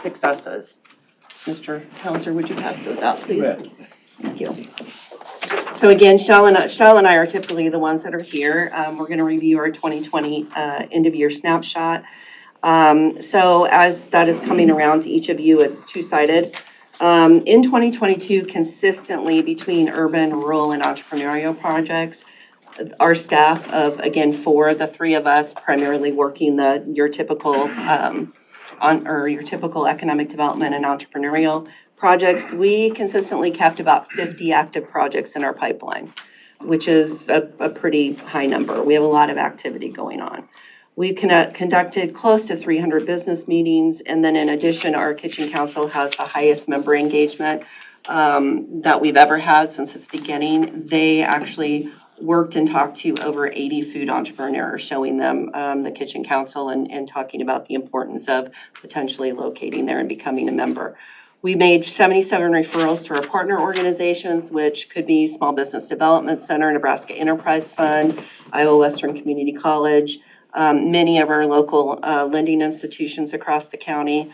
successes. Mr. Counselor, would you pass those out, please? Thank you. So again, Shell and I are typically the ones that are here. We're going to review our 2020 end of year snapshot. So as that is coming around to each of you, it's two-sided. In 2022, consistently between urban, rural, and entrepreneurial projects, our staff of, again, four, the three of us primarily working your typical economic development and entrepreneurial projects, we consistently kept about 50 active projects in our pipeline, which is a pretty high number. We have a lot of activity going on. We conducted close to 300 business meetings, and then in addition, our kitchen council has the highest member engagement that we've ever had since its beginning. They actually worked and talked to over 80 food entrepreneurs, showing them the kitchen council and talking about the importance of potentially locating there and becoming a member. We made 77 referrals to our partner organizations, which could be Small Business Development Center, Nebraska Enterprise Fund, Iowa Western Community College, many of our local lending institutions across the county.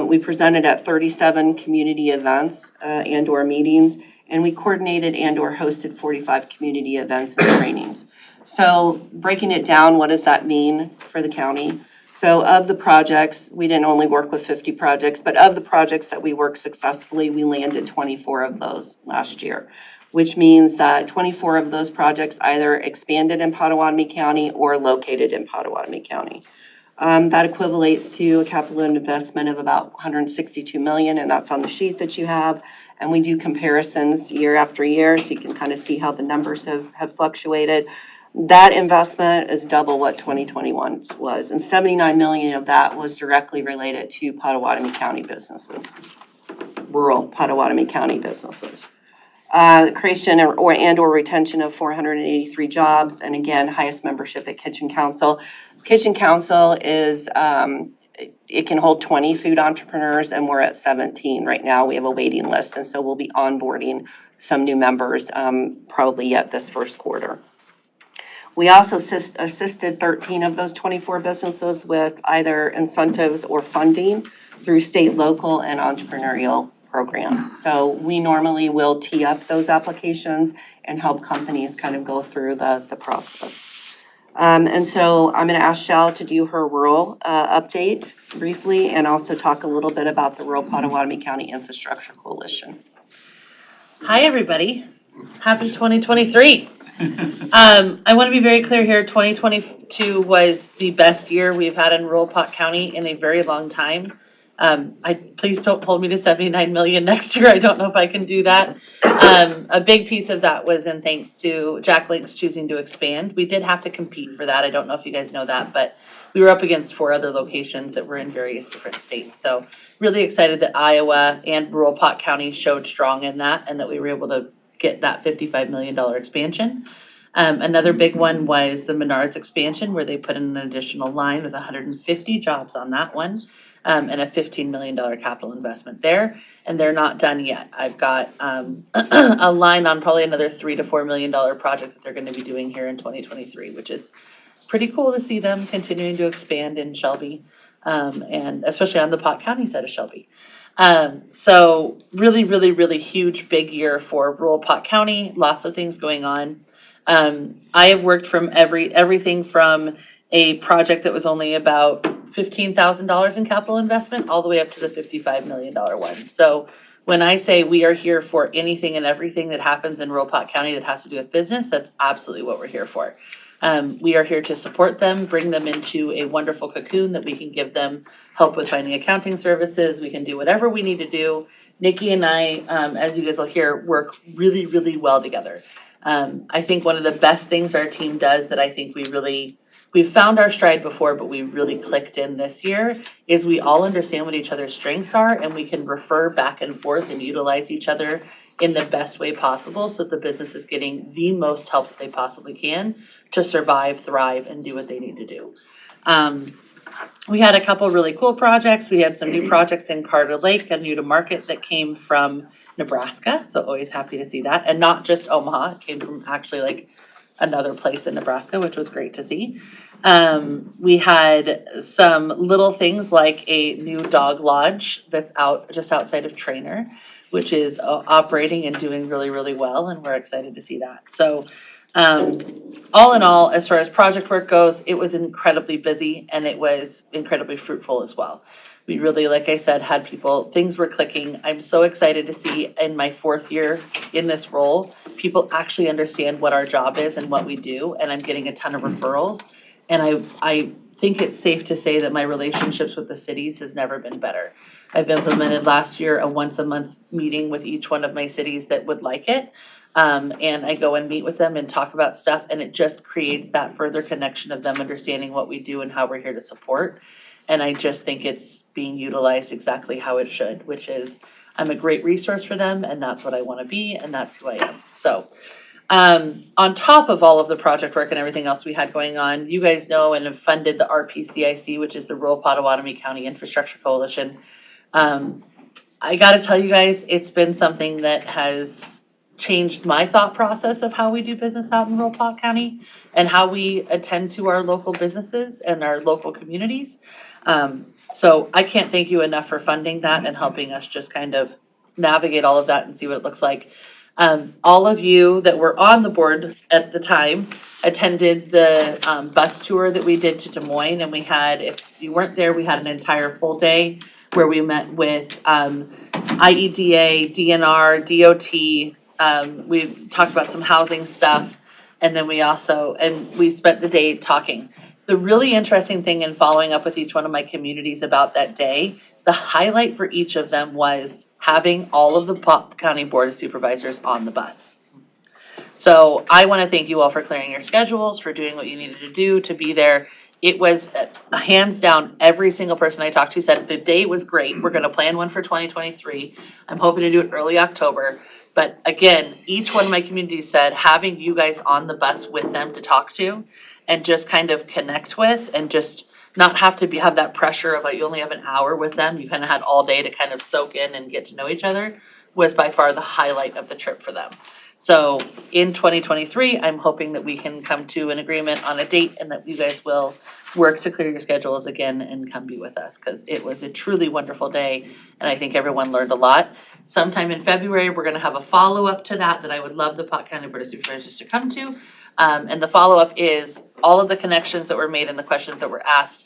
We presented at 37 community events and or meetings, and we coordinated and or hosted 45 community events and trainings. So breaking it down, what does that mean for the county? So of the projects, we didn't only work with 50 projects, but of the projects that we worked successfully, we landed 24 of those last year, which means that 24 of those projects either expanded in Pottawatomie County or located in Pottawatomie County. That equivalates to a capital investment of about $162 million, and that's on the sheet that you have. And we do comparisons year after year, so you can kind of see how the numbers have fluctuated. That investment is double what 2021 was, and $79 million of that was directly related to Pottawatomie County businesses, rural Pottawatomie County businesses. The creation or retention of 483 jobs, and again, highest membership at Kitchen Council. Kitchen Council is, it can hold 20 food entrepreneurs, and we're at 17 right now. We have a waiting list, and so we'll be onboarding some new members probably yet this first quarter. We also assisted 13 of those 24 businesses with either incentives or funding through state, local, and entrepreneurial programs. So we normally will tee up those applications and help companies kind of go through the process. And so I'm going to ask Shell to do her rural update briefly and also talk a little bit about the Rural Pottawatomie County Infrastructure Coalition. Hi, everybody. Happy 2023. I want to be very clear here. 2022 was the best year we've had in rural Pot County in a very long time. Please don't hold me to 79 million next year. I don't know if I can do that. A big piece of that was in thanks to Jack Link's choosing to expand. We did have to compete for that. I don't know if you guys know that, but we were up against 4 other locations that were in various different states. So really excited that Iowa and rural Pot County showed strong in that and that we were able to get that $55 million expansion. Another big one was the Menards expansion, where they put in an additional line with 150 jobs on that one, and a $15 million capital investment there. And they're not done yet. I've got a line on probably another $3 to $4 million project that they're going to be doing here in 2023, which is pretty cool to see them continuing to expand in Shelby, and especially on the Pot County side of Shelby. So really, really, really huge, big year for rural Pot County. Lots of things going on. I have worked from everything from a project that was only about $15,000 in capital investment all the way up to the $55 million one. So when I say we are here for anything and everything that happens in rural Pot County that has to do with business, that's absolutely what we're here for. We are here to support them, bring them into a wonderful cocoon that we can give them help with finding accounting services. We can do whatever we need to do. Nikki and I, as you guys will hear, work really, really well together. I think one of the best things our team does that I think we've found our stride before, but we really clicked in this year, is we all understand what each other's strengths are, and we can refer back and forth and utilize each other in the best way possible so that the business is getting the most help that they possibly can to survive, thrive, and do what they need to do. We had a couple really cool projects. We had some new projects in Carter Lake, a new to market that came from Nebraska. So always happy to see that. And not just Omaha, it came from actually like another place in Nebraska, which was great to see. We had some little things like a new dog lodge that's out just outside of Trainer, which is operating and doing really, really well, and we're excited to see that. So, all in all, as far as project work goes, it was incredibly busy and it was incredibly fruitful as well. We really, like I said, had people, things were clicking. I'm so excited to see in my 4th year in this role, people actually understand what our job is and what we do, and I'm getting a ton of referrals. And I think it's safe to say that my relationships with the cities has never been better. I've implemented last year a once a month meeting with each one of my cities that would like it. And I go and meet with them and talk about stuff, and it just creates that further connection of them understanding what we do and how we're here to support. And I just think it's being utilized exactly how it should, which is I'm a great resource for them, and that's what I want to be, and that's who I am. So, on top of all of the project work and everything else we had going on, you guys know and have funded the RPCIC, which is the Rural Potawatomi County Infrastructure Coalition. I got to tell you guys, it's been something that has changed my thought process of how we do business out in rural Pot County and how we attend to our local businesses and our local communities. So I can't thank you enough for funding that and helping us just kind of navigate all of that and see what it looks like. All of you that were on the board at the time attended the bus tour that we did to Des Moines, and we had, if you weren't there, we had an entire full day where we met with IEDA, DNR, DOT. We talked about some housing stuff, and then we spent the day talking. The really interesting thing in following up with each one of my communities about that day, the highlight for each of them was having all of the Pot County Board of Supervisors on the bus. So I want to thank you all for clearing your schedules, for doing what you needed to do to be there. It was hands down, every single person I talked to said the day was great. We're going to plan one for 2023. I'm hoping to do it early October. But again, each one of my communities said having you guys on the bus with them to talk to and just kind of connect with and just not have to have that pressure of you only have an hour with them. You kind of had all day to kind of soak in and get to know each other was by far the highlight of the trip for them. So in 2023, I'm hoping that we can come to an agreement on a date and that you guys will work to clear your schedules again and come be with us, because it was a truly wonderful day and I think everyone learned a lot. Sometime in February, we're going to have a follow-up to that I would love the Pot County Board of Supervisors to come to. And the follow-up is all of the connections that were made and the questions that were asked.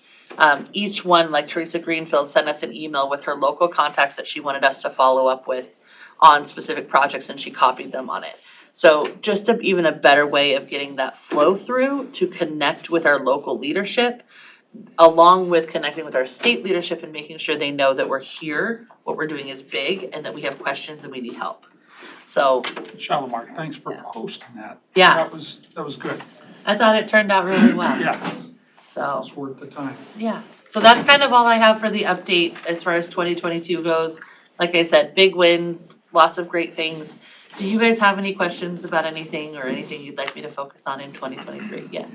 Each one, like Teresa Greenfield, sent us an email with her local contacts that she wanted us to follow up with on specific projects, and she copied them on it. So just even a better way of getting that flow through to connect with our local leadership, along with connecting with our state leadership and making sure they know that we're here, what we're doing is big, and that we have questions and we need help. So, Shalimar, thanks for hosting that. Yeah. That was good. I thought it turned out really well. Yeah. So It's worth the time. yeah. So that's kind of all I have for the update as far as 2022 goes. Like I said, big wins, lots of great things. Do you guys have any questions about anything or anything you'd like me to focus on in 2023? Yes.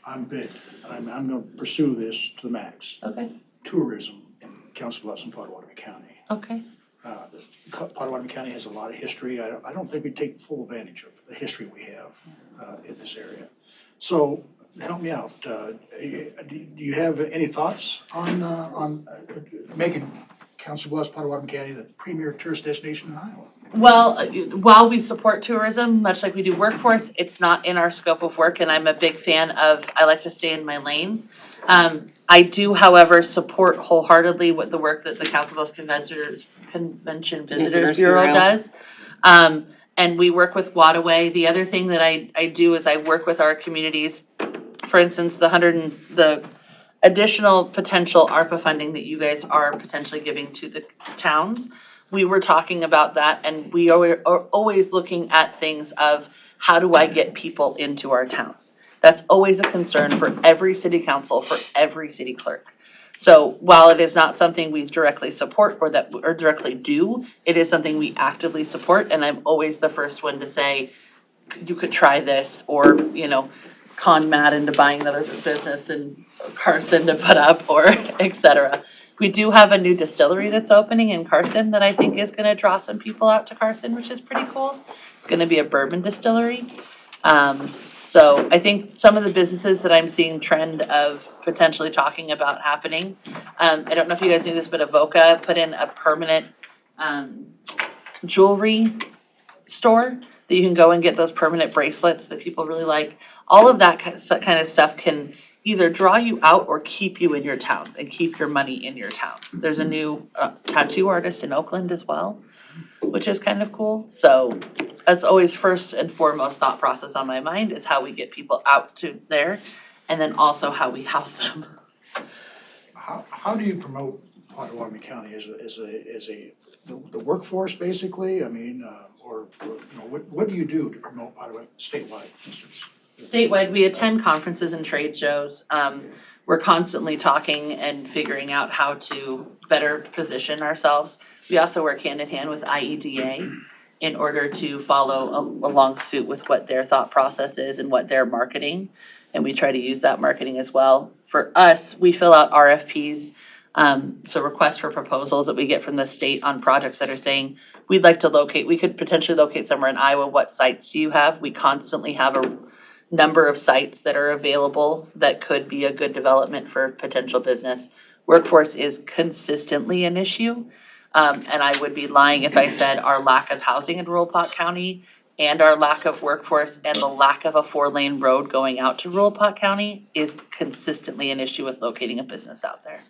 I'm big. I'm going to pursue this to the max. Okay. Tourism in Council Bluffs and Potawatomi County. Okay. Potawatomi County has a lot of history. I don't think we take full advantage of the history we have in this area. So help me out. Do you have any thoughts on making Council Bluffs, Potawatomi County the premier tourist destination in Iowa? Well, while we support tourism, much like we do workforce, it's not in our scope of work, and I'm a big fan of, I like to stay in my lane. I do, however, support wholeheartedly what the work that the Council Bluffs Convention Visitors Bureau does. And we work with Waterway. The other thing that I do is I work with our communities. For instance, the additional potential ARPA funding that you guys are potentially giving to the towns. We were talking about that, and we are always looking at things of how do I get people into our town? That's always a concern for every city council, for every city clerk. So while it is not something we directly support or directly do, it is something we actively support. And I'm always the first one to say, you could try this, or, con Matt into buying another business and Carson to put up, or et cetera. We do have a new distillery that's opening in Carson that I think is going to draw some people out to Carson, which is pretty cool. It's going to be a bourbon distillery. So I think some of the businesses that I'm seeing trend of potentially talking about happening, I don't know if you guys knew this, but Avoca put in a permanent jewelry store that you can go and get those permanent bracelets that people really like. All of that kind of stuff can either draw you out or keep you in your towns and keep your money in your towns. There's a new tattoo artist in Oakland as well, which is kind of cool. So that's always first and foremost thought process on my mind is how we get people out to there and then also how we house them. How do you promote Potawatomi County as the workforce, basically? I mean, what do you do to promote Potawatomi statewide, for instance? Statewide, we attend conferences and trade shows. We're constantly talking and figuring out how to better position ourselves. We also work hand in hand with IEDA in order to follow along suit with what their thought process is and what they're marketing. And we try to use that marketing as well. For us, we fill out RFPs, so requests for proposals that we get from the state on projects that are saying, we'd like to locate, we could potentially locate somewhere in Iowa. What sites do you have? We constantly have a number of sites that are available that could be a good development for potential business. Workforce is consistently an issue. And I would be lying if I said our lack of housing in rural Pot County and our lack of workforce and the lack of a 4-lane road going out to rural Pot County is consistently an issue with locating a business out there.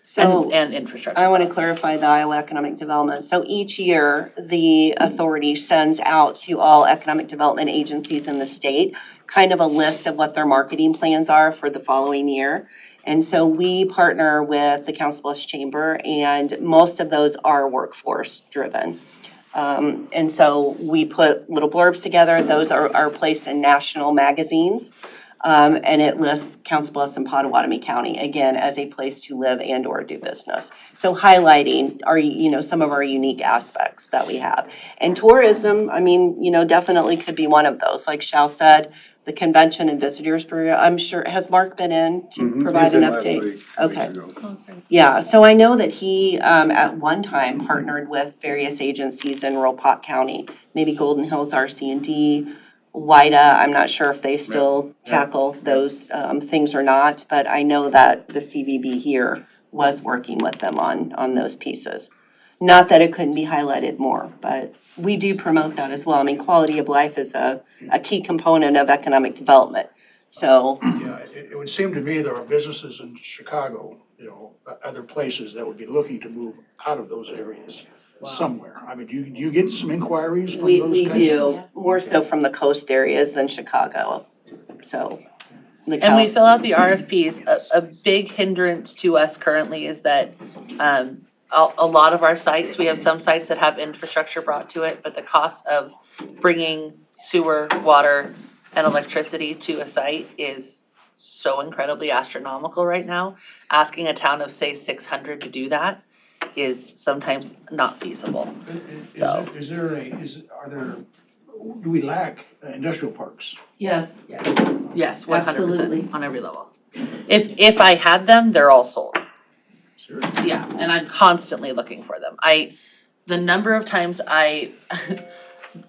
So And infrastructure. I want to clarify the Iowa Economic Development. So each year, the authority sends out to all economic development agencies in the state kind of a list of what their marketing plans are for the following year. And so we partner with the Council Bluffs Chamber, and most of those are workforce driven. And so we put little blurbs together. Those are placed in national magazines. And it lists Council Bluffs and Potawatomi County, again, as a place to live and or do business. So highlighting some of our unique aspects that we have. And tourism, definitely could be one of those. Like Shal said, the Convention and Visitors Bureau, I'm sure, has Mark been in to provide an update? Okay. Yeah, so I know that he, at one time, partnered with various agencies in rural Pot County, maybe Golden Hills RC&D, WIDA. I'm not sure if they still tackle those things or not, but I know that the CVB here was working with them on those pieces. Not that it couldn't be highlighted more, but we do promote that as well. Quality of life is a key component of economic development. So yeah, it would seem to me there are businesses in Chicago, other places that would be looking to move out of those areas. Wow. Somewhere. Do you get some inquiries from those we guys? do, more so from the coast areas than Chicago. So. And we fill out the RFPs. A big hindrance to us currently is that a lot of our sites, we have some sites that have infrastructure brought to it, but the cost of bringing sewer, water, and electricity to a site is so incredibly astronomical right now. Asking a town of, say, 600 to do that is sometimes not feasible. Do we lack industrial parks? Yes. Yes, 100% Absolutely. on every level. If I had them, they're all sold. Sure. Yeah, and I'm constantly looking for them. The number of times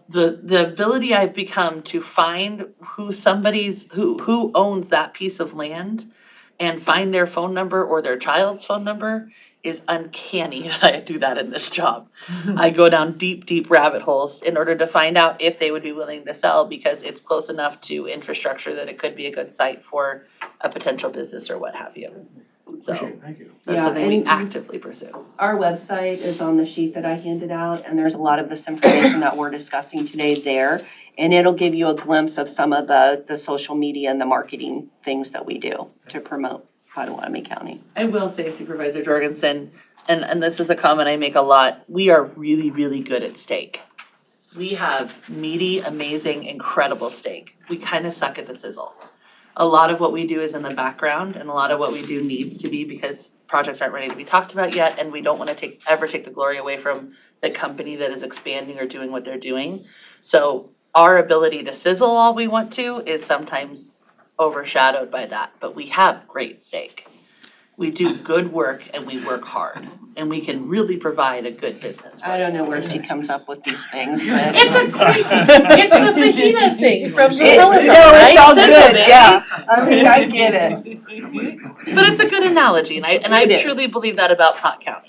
the ability I've become to find who owns that piece of land and find their phone number or their child's phone number is uncanny that I do that in this job. I go down deep rabbit holes in order to find out if they would be willing to sell because it's close enough to infrastructure that it could be a good site for a potential business or what have you. So Appreciate it. Thank you. that's something we actively pursue. Our website is on the sheet that I handed out, and there's a lot of this information that we're discussing today there. And it'll give you a glimpse of some of the social media and the marketing things that we do to promote Potawatomi County. I will say, Supervisor Jorgensen, and this is a comment I make a lot, we are really good at steak. We have meaty, amazing, incredible steak. We kind of suck at the sizzle. A lot of what we do is in the background, and a lot of what we do needs to be because projects aren't ready to be talked about yet, and we don't want to ever take the glory away from the company that is expanding or doing what they're doing. So our ability to sizzle all we want to is sometimes overshadowed by that, but we have great steak. We do good work and we work hard. and we can really provide a good business. I don't know where she comes up with these things, but. It's a great, it's the fajita thing from No, Peloton, it's all right? good, Baby. yeah. I mean, I get it. But it's a good analogy, and I It is. truly believe that about Pot County.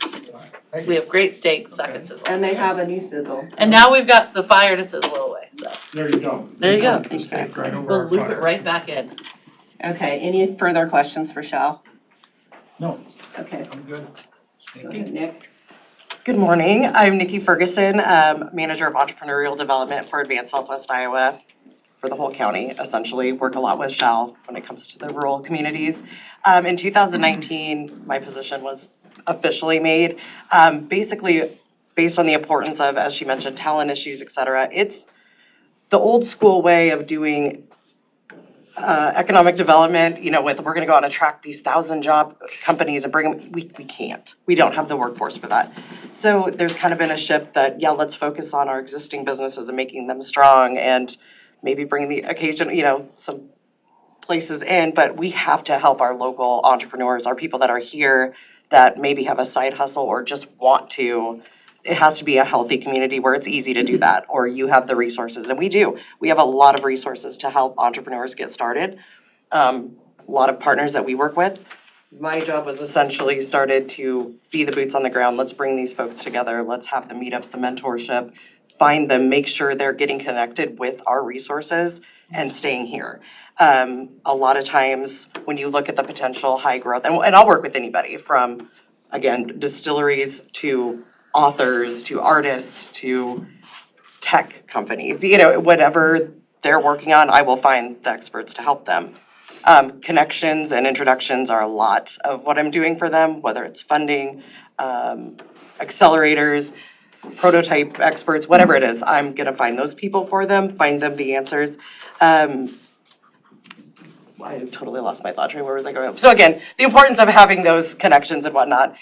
Thank We you. have great steak, second sizzle. And they have a new sizzle. so- And now we've got the fire to sizzle it away, so There you go. there you go. The steak right over We'll our loop fire. it right back in. Okay, any further questions for Shell? No, Okay, I'm good. go ahead, Nick. Good morning. I'm Nikki Ferguson, Manager of Entrepreneurial Development for Advanced Southwest Iowa for the whole county, essentially. Work a lot with Shell when it comes to the rural communities. In 2019, my position was officially made. Basically, based on the importance of, as she mentioned, talent issues, et cetera, it's the old school way of doing economic development, with, we're gonna go out and attract these 1,000 job companies and bring them, we can't. We don't have the workforce for that. So there's kind of been a shift that, yeah, let's focus on our existing businesses and making them strong and maybe bring the occasion, some places in, but we have to help our local entrepreneurs, our people that are here that maybe have a side hustle or just want to. It has to be a healthy community where it's easy to do that, or you have the resources, and we do. We have a lot of resources to help entrepreneurs get started. A lot of partners that we work with. My job was essentially started to be the boots on the ground. Let's bring these folks together. Let's have the meetups, the mentorship, find them, make sure they're getting connected with our resources and staying here. A lot of times when you look at the potential high growth, and I'll work with anybody from, again, distilleries to authors to artists to tech companies, whatever they're working on, I will find the experts to help them. Connections and introductions are a lot of what I'm doing for them, whether it's funding, accelerators, prototype experts, whatever it is, I'm gonna find those people for them, find them the answers. I totally lost my thought train, where was I going? So again, the importance of having those connections and whatnot.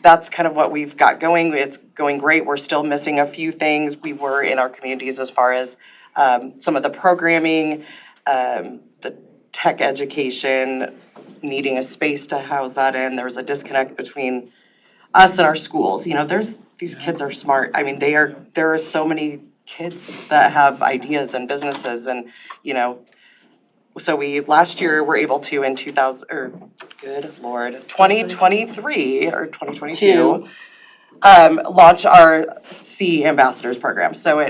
That's kind of what we've got going. It's going great. We're still missing a few things. We were in our communities as far as some of the programming, the tech education, needing a space to house that in. There was a disconnect between us and our schools. These kids are smart. I mean, there are so many kids that have ideas and businesses and, so we, last year, were able to in 2023 or 2022, launch our C Ambassadors program. So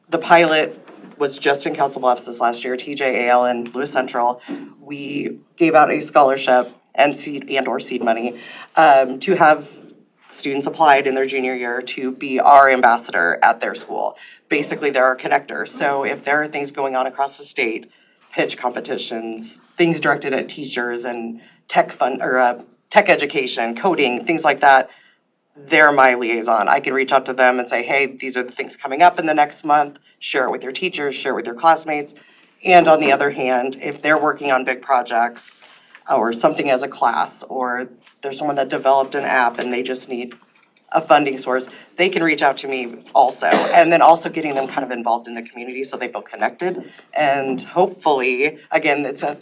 the pilot was just in Council Bluffs this last year, TJAL and Lewis Central. We gave out a scholarship and seed money to have students applied in their junior year to be our ambassador at their school. Basically, they're our connectors. So if there are things going on across the state, pitch competitions, things directed at teachers and tech education, coding, things like that, they're my liaison. I can reach out to them and say, hey, these are the things coming up in the next month. Share it with your teachers, share it with your classmates. And on the other hand, if they're working on big projects or something as a class, or there's someone that developed an app and they just need a funding source, they can reach out to me also. And then also getting them kind of involved in the community so they feel connected. And hopefully, again, it's a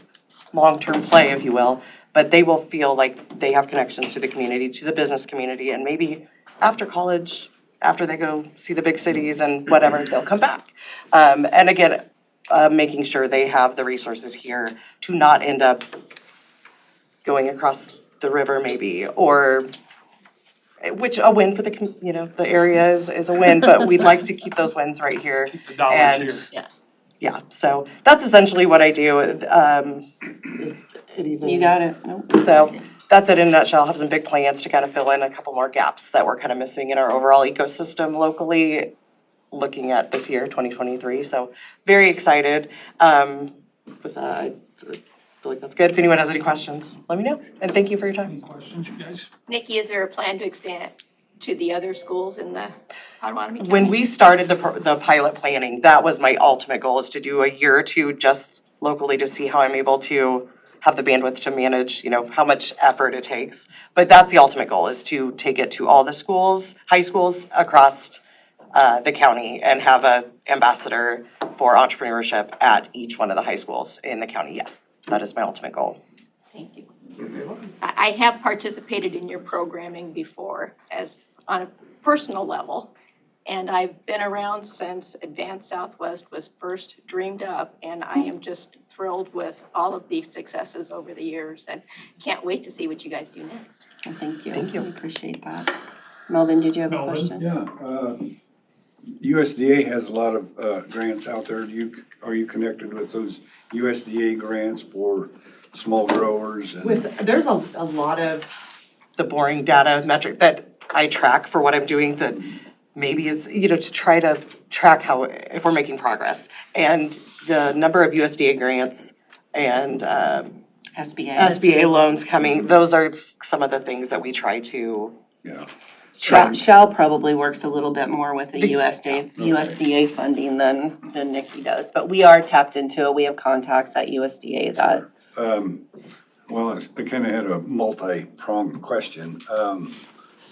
long-term play, if you will, but they will feel like they have connections to the community, to the business community, and maybe after college, after they go see the big cities and whatever, they'll come back. And again, making sure they have the resources here to not end up going across the river maybe, or which a win for the area is a win, but we'd like to keep those wins right here. Keep the dollars And here. yeah, so that's essentially what I do. You got it. Nope. So that's it in a nutshell. I have some big plans to kind of fill in a couple more gaps that we're kind of missing in our overall ecosystem locally, looking at this year, 2023. So very excited. With that, I feel like that's good. If anyone has any questions, let me know. And thank you for your time. Any questions, you guys? Nikki, is there a plan to extend it to the other schools in the Potawatomi County? When we started the pilot planning, that was my ultimate goal, is to do a year or two just locally to see how I'm able to have the bandwidth to manage, how much effort it takes. But that's the ultimate goal, is to take it to all the schools, high schools across the county, and have a ambassador for entrepreneurship at each one of the high schools in the county. Yes, that is my ultimate goal. Thank you. I have participated in your programming before as on a personal level. And I've been around since Advanced Southwest was first dreamed up, and I am just thrilled with all of the successes over the years and can't wait to see what you guys do next. Well, thank you. Thank you. We appreciate that. Melvin, did you have a Melvin? question? Yeah, USDA has a lot of grants out there. Are you connected with those USDA grants for small growers? And There's a lot of the boring data metric that I track for what I'm doing that maybe is, to try to track if we're making progress. And the number of USDA grants and SBA loans coming, those are some of the things that we try to yeah, Shell probably works a little bit more with the The- USDA funding than Nikki does, but we are tapped into it. We have contacts at USDA that, well, I kind of had a multi-pronged question.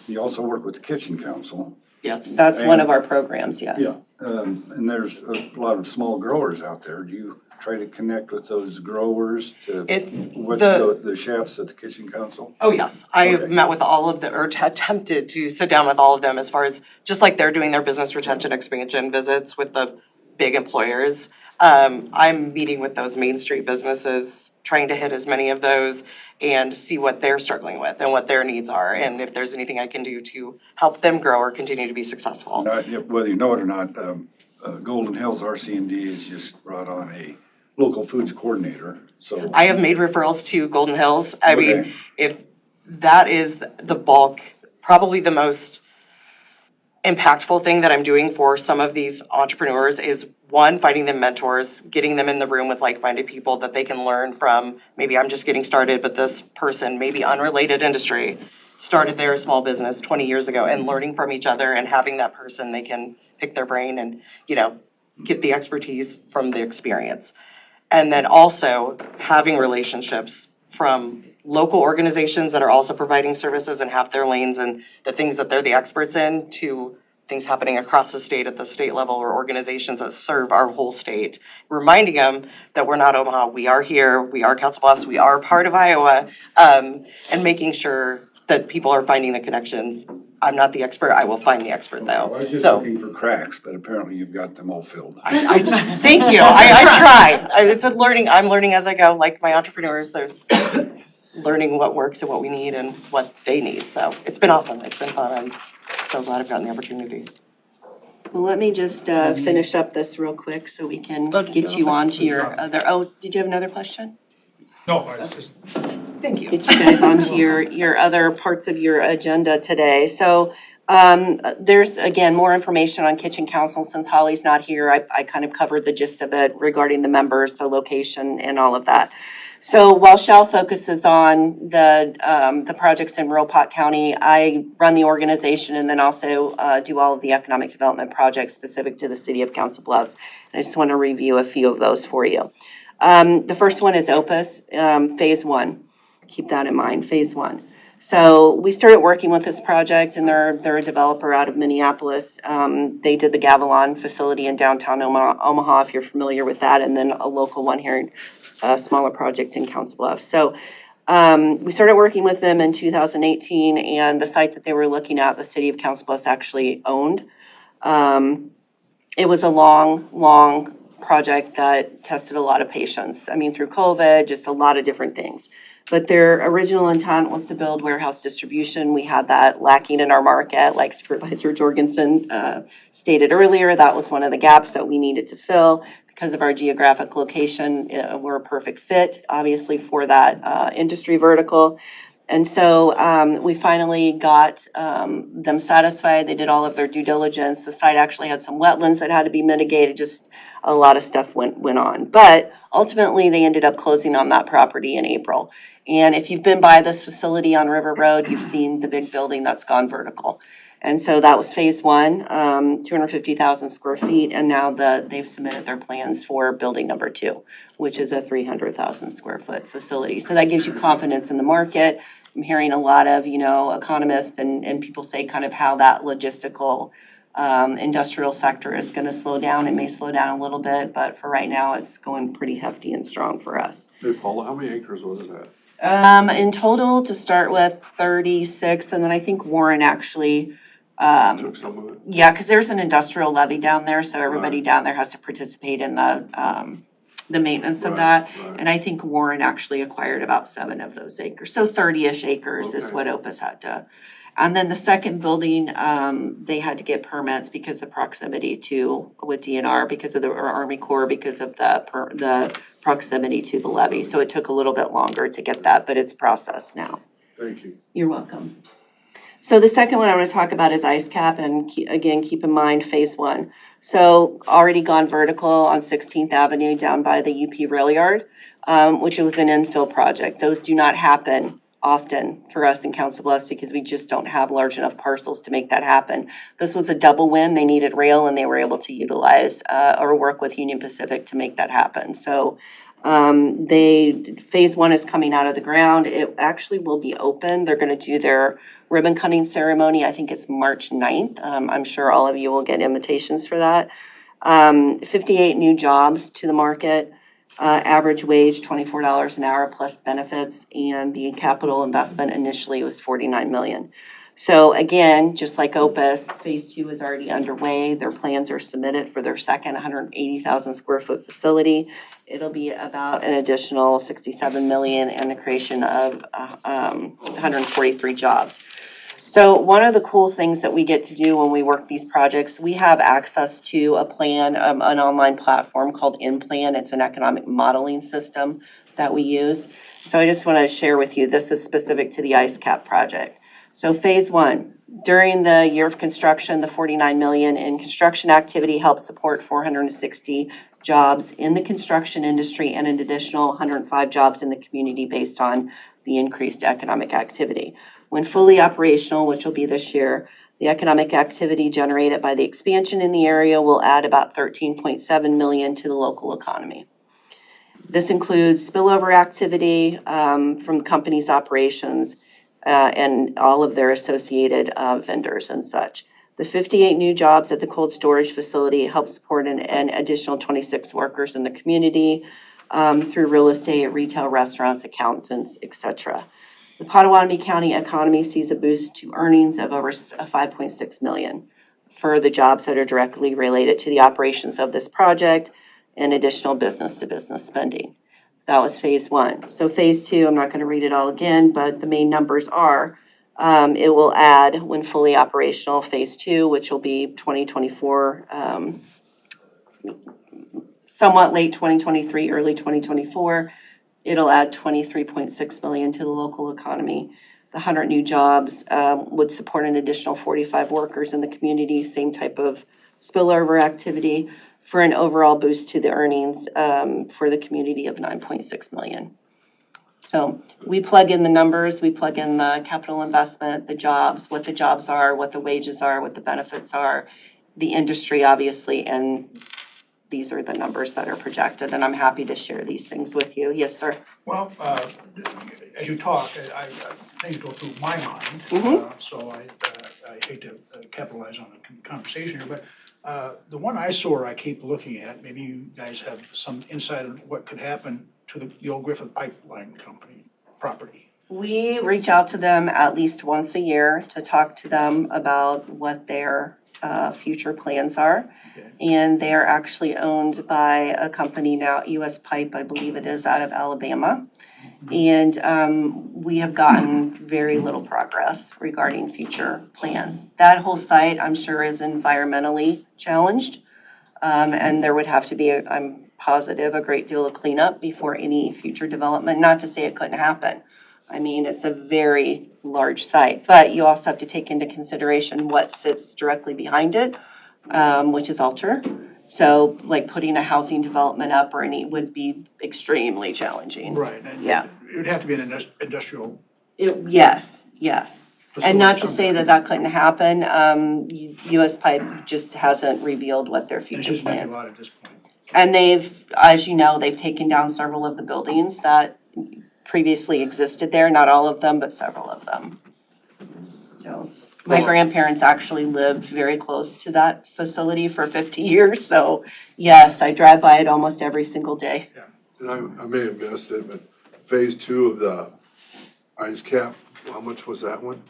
You also work with the Kitchen Council. Yes. that's one of our programs, yes. Yeah, and there's a lot of small growers out there. Do you try to connect with those growers It's with the- the chefs at the Kitchen Council? Oh, yes. I've Okay. met with all of them, or attempted to sit down with all of them as far as, just like they're doing their business retention expansion visits with the big employers. I'm meeting with those Main Street businesses, trying to hit as many of those and see what they're struggling with and what their needs are, and if there's anything I can do to help them grow or continue to be successful. Whether you know it or not, Golden Hills RC&D has just brought on a local foods coordinator, so. I have made referrals to Golden Hills. I mean, Okay. if that is the bulk, probably the most impactful thing that I'm doing for some of these entrepreneurs is, one, finding them mentors, getting them in the room with like-minded people that they can learn from. Maybe I'm just getting started, but this person, maybe unrelated industry, started their small business 20 years ago, and learning from each other and having that person, they can pick their brain and, get the expertise from the experience. And then also having relationships from local organizations that are also providing services and have their lanes and the things that they're the experts in, to things happening across the state at the state level, or organizations that serve our whole state. Reminding them that we're not Omaha, we are here, we are Council Bluffs, we are part of Iowa, and making sure that people are finding the connections. I'm not the expert, I will find the expert I though. was just So, looking for cracks, but apparently you've got them all filled. thank you, I try. It's a learning, I'm learning as I go, like my entrepreneurs, there's learning what works and what we need and what they need. So it's been awesome, it's been fun, I'm so glad I've gotten the opportunity. Well, let me just finish up this real quick so we can Oh, did get you you have a on to your other, did you have another question? No, I just, Thank you. Get you guys onto your other parts of your agenda today. So there's, again, more information on Kitchen Council. Since Holly's not here, I kind of covered the gist of it regarding the members, the location, and all of that. So while Shell focuses on the projects in rural Pot County, I run the organization and then also do all of the economic development projects specific to the city of Council Bluffs. And I just want to review a few of those for you. The first one is Opus, Phase 1. Keep that in mind, Phase 1. So we started working with this project, and they're a developer out of Minneapolis. They did the Gavilon facility in downtown Omaha, if you're familiar with that, and then a local one here, a smaller project in Council Bluffs. So we started working with them in 2018, and the site that they were looking at, the city of Council Bluffs actually owned. It was a long project that tested a lot of patience. I mean, through COVID, just a lot of different things. But their original intent was to build warehouse distribution. We had that lacking in our market, like Supervisor Jorgensen stated earlier. That was one of the gaps that we needed to fill. Because of our geographic location, we're a perfect fit, obviously, for that industry vertical. And so we finally got them satisfied. They did all of their due diligence. The site actually had some wetlands that had to be mitigated. Just a lot of stuff went on. But ultimately, they ended up closing on that property in April. And if you've been by this facility on River Road, you've seen the big building that's gone vertical. And so that was Phase 1, 250,000 square feet. And now they've submitted their plans for building number 2, which is a 300,000 square foot facility. So that gives you confidence in the market. I'm hearing a lot of, economists and people say kind of how that logistical industrial sector is going to slow down. It may slow down a little bit, but for right now, it's going pretty hefty and strong for us. Hey, Paula, how many acres was that? In total, to start with, 36, and then I think Warren actually, Took some of it. yeah, because there's an industrial levy down there, so everybody Right. down there has to participate in the maintenance of Right, that. right. And I think Warren actually acquired about 7 of those acres, so 30-ish acres is Okay. what Opus had to. And then the second building, they had to get permits because of proximity with DNR, because of the or Army Corps, because of the proximity to the levee. So it took a little bit longer to get that, but it's processed now. Thank you. You're welcome. So the second one I want to talk about is ice cap, and again, keep in mind phase 1. So already gone vertical on 16th Avenue down by the UP rail yard, which was an infill project. Those do not happen often for us in Council Bluffs because we just don't have large enough parcels to make that happen. This was a double win. They needed rail and they were able to utilize or work with Union Pacific to make that happen. So phase 1 is coming out of the ground. It actually will be open. They're going to do their ribbon cutting ceremony. I think it's March 9th. I'm sure all of you will get invitations for that. 58 new jobs to the market, average wage $24 an hour plus benefits, and the capital investment initially was $49 million. So again, just like Opus, phase 2 is already underway. Their plans are submitted for their second 180,000 square foot facility. It'll be about an additional $67 million and the creation of 143 jobs. So one of the cool things that we get to do when we work these projects, we have access to a plan, an online platform called InPlan. It's an economic modeling system that we use. So I just want to share with you, this is specific to the ice cap project. So phase 1, during the year of construction, the $49 million in construction activity helped support 460 jobs in the construction industry and an additional 105 jobs in the community based on the increased economic activity. When fully operational, which will be this year, the economic activity generated by the expansion in the area will add about $13.7 million to the local economy. This includes spillover activity from the company's operations and all of their associated vendors and such. The 58 new jobs at the cold storage facility help support an additional 26 workers in the community through real estate, retail, restaurants, accountants, etc. The Potawatomi County economy sees a boost to earnings of over $5.6 million for the jobs that are directly related to the operations of this project and additional business-to-business spending. That was phase 1. So phase 2, I'm not going to read it all again, but the main numbers are, it will add, when fully operational, phase 2, which will be 2024, somewhat late 2023, early 2024. It'll add $23.6 million to the local economy. The 100 new jobs would support an additional 45 workers in the community, same type of spillover activity, for an overall boost to the earnings for the community of $9.6 million. So we plug in the numbers, we plug in the capital investment, the jobs, what the jobs are, what the wages are, what the benefits are, the industry, obviously, and these are the numbers that are projected, and I'm happy to share these things with you. Yes, sir? Well, as you talk, things go through my mind. So I hate to capitalize on the conversation here, but the one eyesore I keep looking at, maybe you guys have some insight on what could happen to the old Griffith Pipeline Company property. We reach out to them at least once a year to talk to them about what their future plans are. Okay. And they are actually owned by a company now, US Pipe, I believe it is, out of Alabama. And we have gotten very little progress regarding future plans. That whole site, I'm sure, is environmentally challenged. And there would have to be, I'm positive, a great deal of cleanup before any future development. Not to say it couldn't happen. I mean, it's a very large site, but you also have to take into consideration what sits directly behind it, which is Alter. So like putting a housing development up or any would be extremely challenging. Right. And Yeah. it would have to be an industrial. Yes. And not to facility. say that that couldn't happen. US Pipe just hasn't revealed what their It's future just making plans. a lot at this point. And they've, as you know, they've taken down several of the buildings that previously existed there, not all of them, but several of them. So my grandparents actually lived very close to that facility for 50 years. So yes, I drive by it almost every single day. And I may have missed it, but phase 2 of the Eyes cap, how much was that one?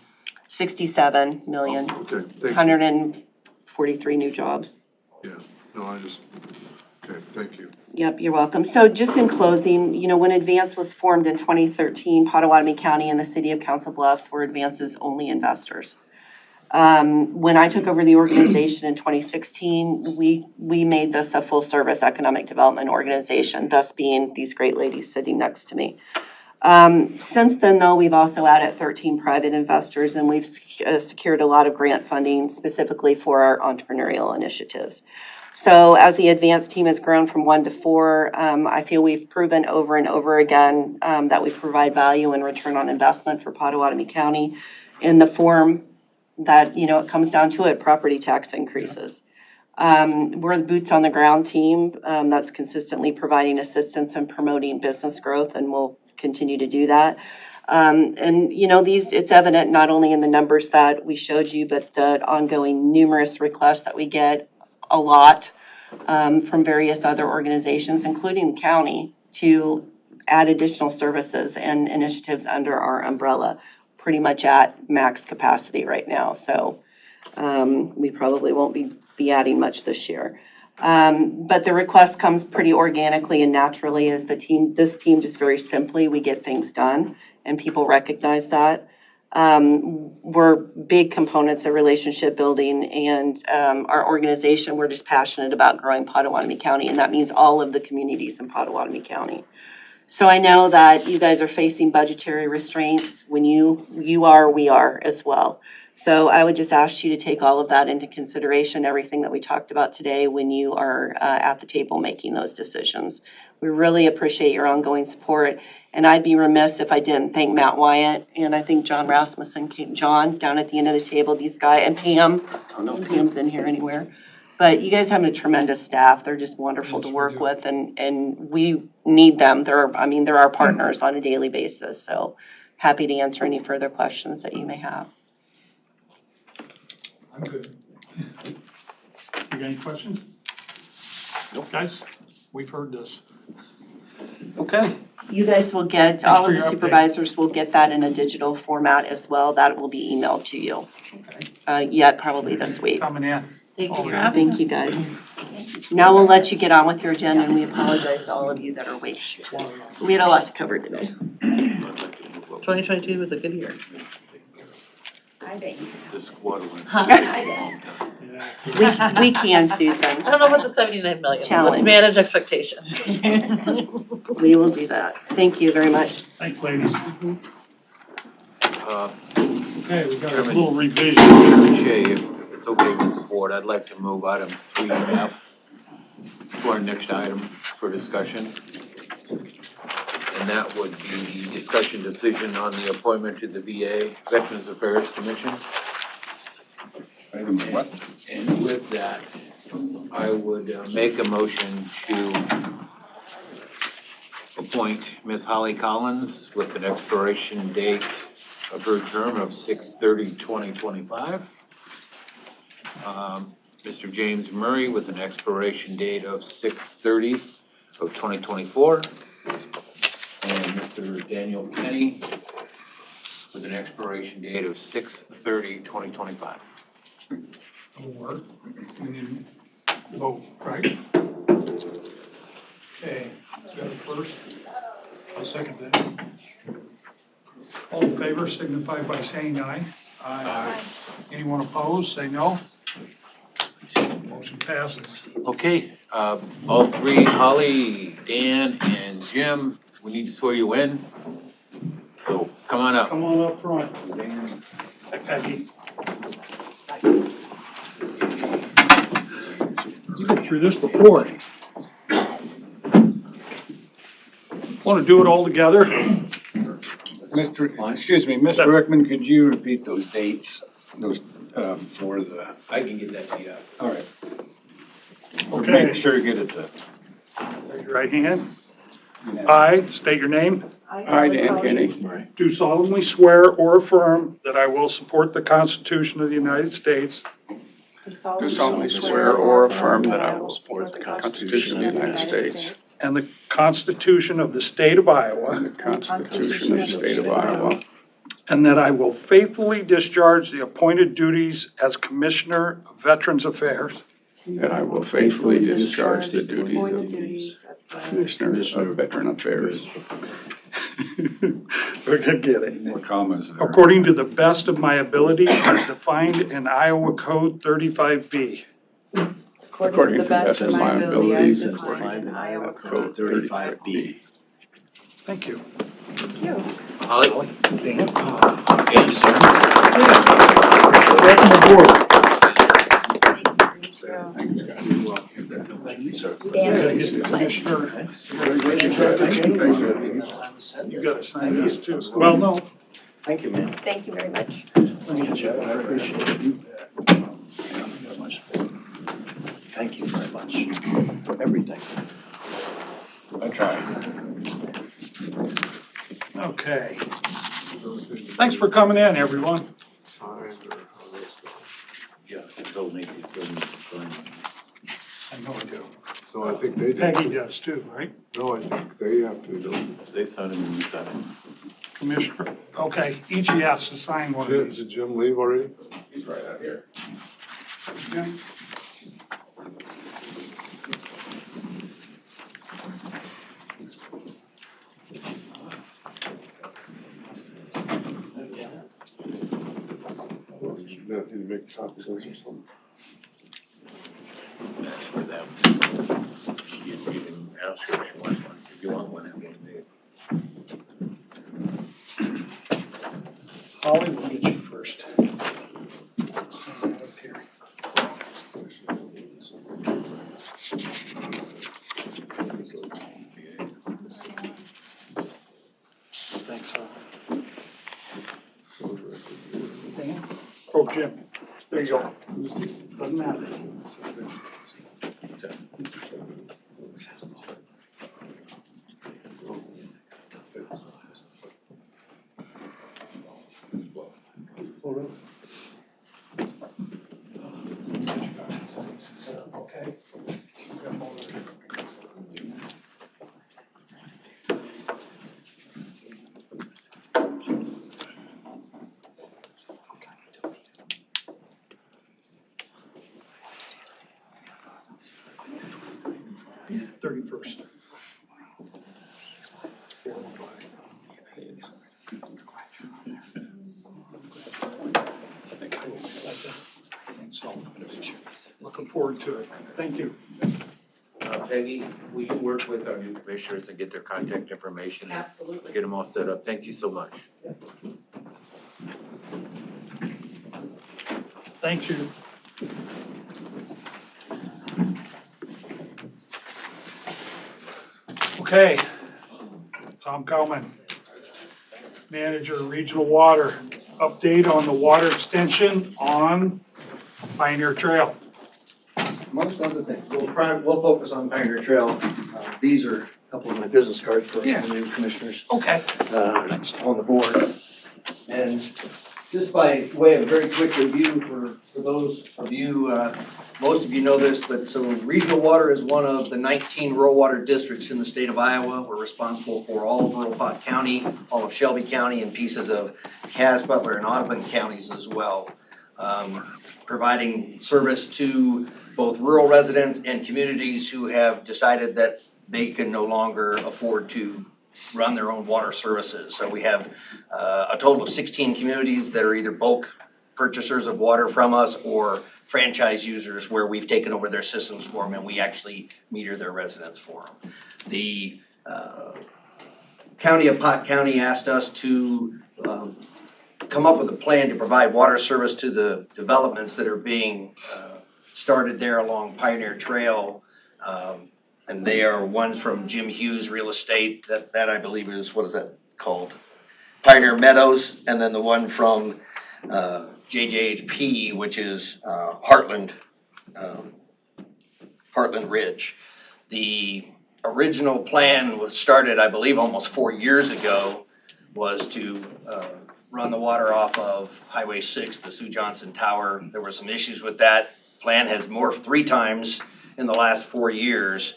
67 million, Okay, thank you. 143 new jobs. Yeah, no, okay, thank you. Yep, you're welcome. So just in closing, when Advance was formed in 2013, Potawatomi County and the city of Council Bluffs were Advance's only investors. When I took over the organization in 2016, we made this a full-service economic development organization, thus being these great ladies sitting next to me. Since then, though, we've also added 13 private investors, and we've secured a lot of grant funding specifically for our entrepreneurial initiatives. So as the Advance team has grown from 1 to 4, I feel we've proven over and over again that we provide value and return on investment for Potawatomi County in the form that, it comes down to it, property tax increases. We're the boots on the ground team that's consistently providing assistance and promoting business growth, and we'll continue to do that. It's evident not only in the numbers that we showed you, but the ongoing numerous requests that we get a lot from various other organizations, including the county, to add additional services and initiatives under our umbrella, pretty much at max capacity right now. So we probably won't be adding much this year. But the request comes pretty organically and naturally as this team just very simply, we get things done and people recognize that. We're big components of relationship building, and our organization, we're just passionate about growing Potawatomi County, and that means all of the communities in Potawatomi County. So I know that you guys are facing budgetary restraints. When you are, we are as well. So I would just ask you to take all of that into consideration, everything that we talked about today, when you are at the table making those decisions. We really appreciate your ongoing support, and I'd be remiss if I didn't thank Matt Wyatt, and I think John Rasmussen, John down at the end of the table, these guys, and Pam. I don't know if Pam's in here anywhere. But you guys have a tremendous staff. They're just wonderful to work with, and we need them. They're our partners on a daily basis. So happy to answer any further questions that you may have. I'm good. You got any questions? Nope. Guys, we've heard this. Okay. You guys will get, Thanks all for of the your update. supervisors will get that in a digital format as well. That will be emailed to you, yet probably this week. Coming in. Thank you for having us. Thank you, guys. Now we'll let you get on with your agenda, and we apologize to all of you that are waiting. We had a lot to cover today. 2022 was a good year. This water one. We can, Susan. I don't know about the 79 million. Challenge. Let's manage expectations. We will do that. Thank you very much. Thanks, ladies. Okay, we got a Chairman. little revision. Shay, if it's okay with the board, I'd like to move item 3F to our next item for discussion. And that would be the discussion decision on the appointment to the VA Veterans Affairs Commission. Item what? And with that, I would make a motion to appoint Ms. Holly Collins with an expiration date of her term of 6/30/2025. Mr. James Murray with an expiration date of 6/30/2024. And Mr. Daniel Kenny with an expiration date of 6/30/2025. That'll work. We need to vote, right? Okay, got it first. I'll second that. All in favor signify by saying aye. Aye. Anyone opposed, say no. Motion passes. Okay, all three, Holly, Dan, and Jim, we need to swear you in. So come on up. Come on up front. Peggy. You've been through this before. Want to do it all together? Mr. Rickman, could you repeat those dates, for the, I can get that to you. all right. Okay. Make sure you get it to. Raise your right hand. I state your name. I, Dan Kenny, Do solemnly swear or affirm that I will support the Constitution of the United States Do solemnly swear or affirm that I will support the Constitution of the United States and the Constitution of the State of and Iowa, the Constitution of the State of Iowa, and that I will faithfully discharge the appointed duties as Commissioner of Veterans Affairs. that I will faithfully discharge the duties of Commissioner of Veteran Affairs We're gonna get it. More commas there. According to the best of my ability as defined in Iowa Code 35B. according to the best of my abilities and defined in Iowa Code 35B. Thank you. Holly? Dan? Thank you, sir. Welcome aboard. Thank you, sir. You gotta get the commissioner. You gotta sign this too. Well, no. Thank you, man. Thank you very much. I appreciate it. Thank you very much for everything. I tried. Okay. Thanks for coming in, everyone. Yeah, Bill needs to sign. I know I do. So I think they did. Peggy does too, right? No, I think they have to do. They sign it and you sign it. Commissioner, okay, each of you has to sign one of these. Did Jim leave already? He's right out here. Jim? You need to make copies or something. That's for them. You can ask her if she wants one. If you want one, I'm gonna make it. Holly, we'll get you first. Up here. Thanks, Holly. Dan? Oh, Jim, there you go. Doesn't matter. Okay. Yeah, 31st. So, looking forward to it. Thank you. Peggy, will you work with our new commissioners and get their contact information? Absolutely. Get them all set up. Thank you so much. Thank you. Okay, Tom Kalman, Manager of Regional Water. Update on the water extension on Pioneer Trail. Amongst other things, we'll focus on Pioneer Trail. These are a couple of my business cards for the new commissioners Okay. on the board. And just by way of a very quick review for those of you, most of you know this, but so regional water is one of the 19 rural water districts in the state of Iowa. We're responsible for all of rural Pot County, all of Shelby County, and pieces of Cass, Butler, and Audubon counties as well. Providing service to both rural residents and communities who have decided that they can no longer afford to run their own water services. So we have a total of 16 communities that are either bulk purchasers of water from us or franchise users where we've taken over their systems for them and we actually meter their residents for them. The County of Pot County asked us to come up with a plan to provide water service to the developments that are being started there along Pioneer Trail. And they are ones from Jim Hughes Real Estate, that I believe is, what is that called? Pioneer Meadows, and then the one from JJHP, which is Heartland Ridge. The original plan was started, I believe, almost 4 years ago, was to run the water off of Highway 6, the Sue Johnson Tower. There were some issues with that. Plan has morphed 3 times in the last 4 years.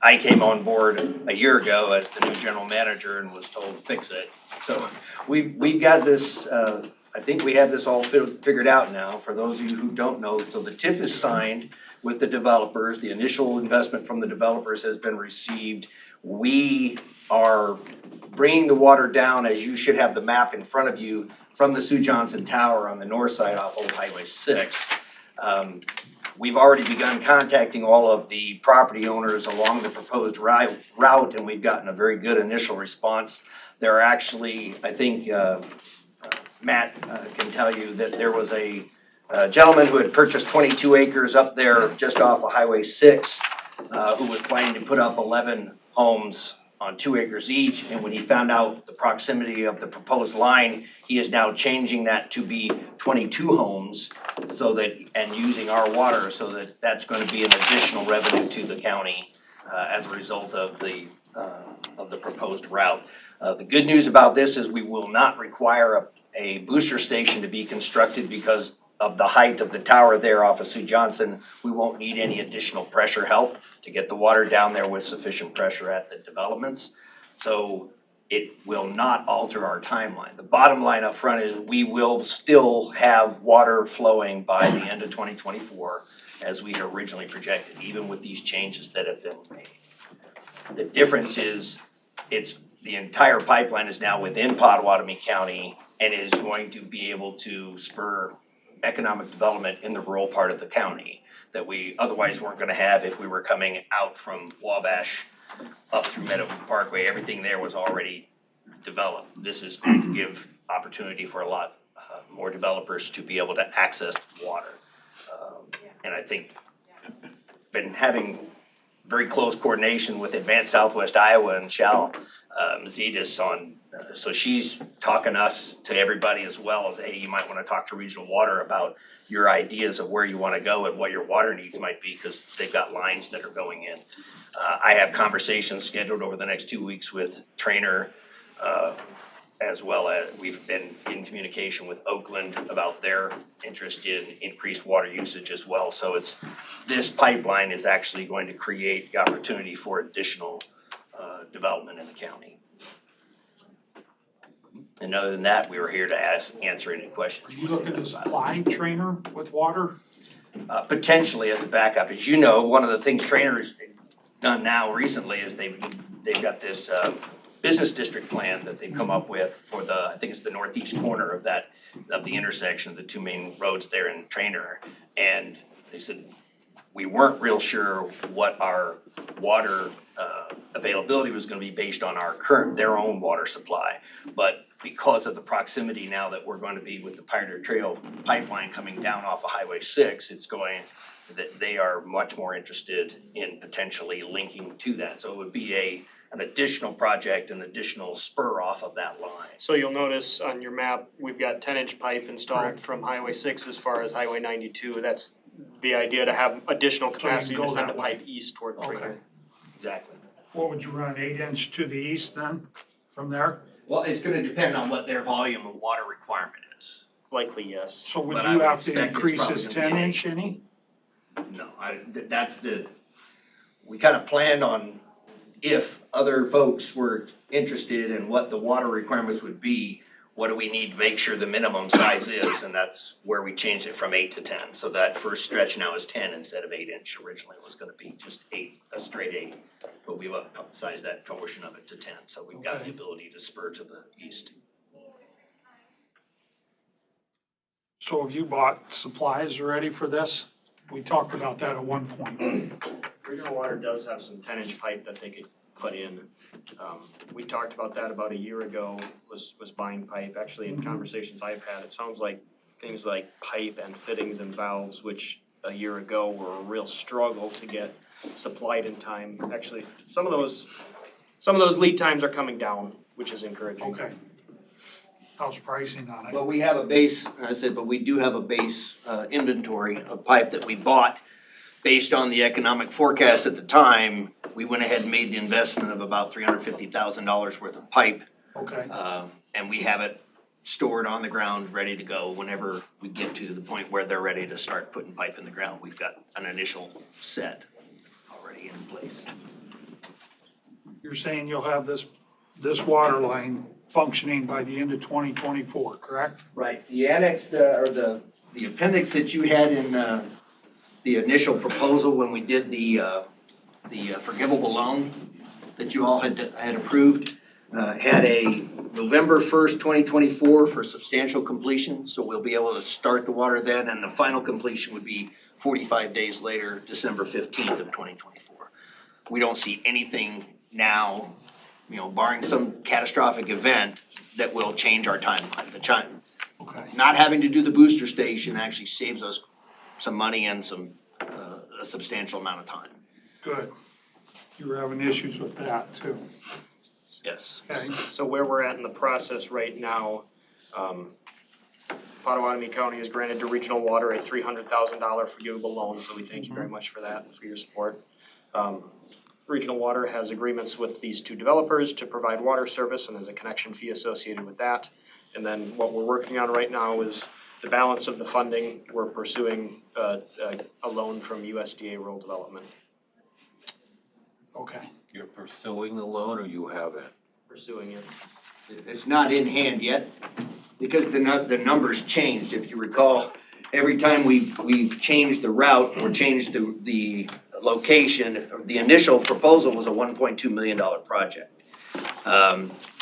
I came on board a year ago as the new general manager and was told, fix it. So we've got this, I think we have this all figured out now, for those of you who don't know. So the TIF is signed with the developers, the initial investment from the developers has been received. We are bringing the water down, as you should have the map in front of you, from the Sue Johnson Tower on the north side off Old Highway 6. We've already begun contacting all of the property owners along the proposed route, and we've gotten a very good initial response. There are actually, I think, Matt can tell you that there was a gentleman who had purchased 22 acres up there just off of Highway 6, who was planning to put up 11 homes on 2 acres each, and when he found out the proximity of the proposed line, he is now changing that to be 22 homes, so that, and using our water, so that that's gonna be an additional revenue to the county, as a result of the proposed route. The good news about this is we will not require a booster station to be constructed because of the height of the tower there off of Sue Johnson. We won't need any additional pressure help to get the water down there with sufficient pressure at the developments. So it will not alter our timeline. The bottom line up front is we will still have water flowing by the end of 2024 as we had originally projected, even with these changes that have been made. The difference is the entire pipeline is now within Potawatomi County and is going to be able to spur economic development in the rural part of the county that we otherwise weren't gonna have if we were coming out from Wabash up through Meadowview Parkway. Everything there was already developed. This is going to give opportunity for a lot more developers to be able to access water. And I think been having very close coordination with Advanced Southwest Iowa and Shal Mazidis on, so she's talking us to everybody as well as, hey, you might wanna talk to Regional Water about your ideas of where you wanna go and what your water needs might be, because they've got lines that are going in. I have conversations scheduled over the next 2 weeks with Trainer, as well as we've been in communication with Oakland about their interest in increased water usage as well. So this pipeline is actually going to create the opportunity for additional development in the county. And other than that, we were here to answer any questions. Are you looking to supply Trainer with water? Potentially as a backup. As you know, one of the things Trainer's done now recently is they've got this business district plan that they've come up with for I think it's the northeast corner of the intersection of the two main roads there in Trainer. And they said, we weren't real sure what our water availability was gonna be based on their own water supply. But because of the proximity now that we're going to be with the Pioneer Trail pipeline coming down off of Highway 6, that they are much more interested in potentially linking to that. So it would be an additional project, an additional spur off of that line. So you'll notice on your map, we've got 10-inch pipe installed from Highway 6 as far as Highway 92. That's the idea, to have additional capacity to send a pipe east toward Trainer. Exactly. What would you run, 8-inch to the east then, from there? Well, it's gonna depend on what their volume of water requirement is. Likely, yes. So would But I you would have to expect it's increase probably this gonna be 10-inch any? No, we kind of planned on if other folks were interested in what the water requirements would be, what do we need to make sure the minimum size is, and that's where we changed it from 8 to 10. So that first stretch now is 10 instead of 8-inch. Originally it was gonna be just 8, a straight 8, but we've upsized that portion of it to 10, so we've got the ability to spur to the east. So have you bought supplies already for this? We talked about that at one point. Regional Water does have some 10-inch pipe that they could put in. We talked about that about a year ago, was buying pipe. Actually, in conversations I've had, it sounds like things like pipe and fittings and valves, which a year ago were a real struggle to get supplied in time. Actually, some of those lead times are coming down, which is encouraging. Okay. How's pricing on it? Well, we have a base, but we do have a base inventory of pipe that we bought based on the economic forecast at the time. We went ahead and made the investment of about $350,000 worth of pipe. Okay. And we have it stored on the ground, ready to go whenever we get to the point where they're ready to start putting pipe in the ground. We've got an initial set already in place. you're saying you'll have this water line functioning by the end of 2024, correct? Right, the annex, the appendix that you had in, the initial proposal when we did the forgivable loan that you all had approved, had a November 1st, 2024 for substantial completion, so we'll be able to start the water then, and the final completion would be 45 days later, December 15th of 2024. We don't see anything now, barring some catastrophic event, that will change our timeline. Okay. Not having to do the booster station actually saves us some money and a substantial amount of time. Good. You were having issues with that too. Yes. Okay. So where we're at in the process right now, Potawatomi County has granted to Regional Water a $300,000 forgivable loan, so we thank you very much for that, for your support. Regional Water has agreements with these two developers to provide water service, and there's a connection fee associated with that. And then what we're working on right now is the balance of the funding. We're pursuing a loan from USDA Rural Development. Okay. You're pursuing the loan or you have it? Pursuing it. It's not in hand yet, because the numbers changed. If you recall, every time we changed the route or changed the location, the initial proposal was a $1.2 million project.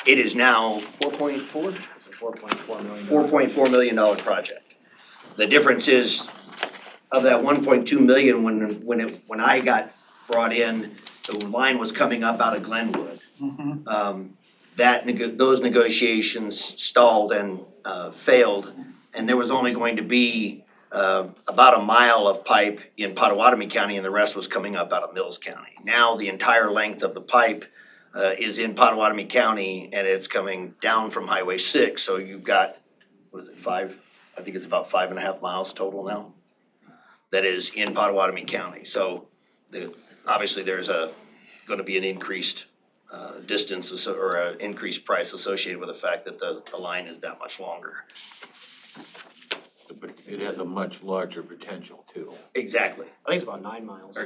It is now 4.4? It's a $4.4 million. $4.4 million project. The difference is, of that 1.2 million, when I got brought in, the line was coming up out of Glenwood. Those negotiations stalled and failed, and there was only going to be about a mile of pipe in Potawatomi County, and the rest was coming up out of Mills County. Now the entire length of the pipe is in Potawatomi County, and it's coming down from Highway 6, so you've got, what is it, I think it's about 5.5 miles total now, that is in Potawatomi County. So obviously there's going to be an increased distance or an increased price associated with the fact that the line is that much longer. But it has a much larger potential too. Exactly. I think it's about 9 miles.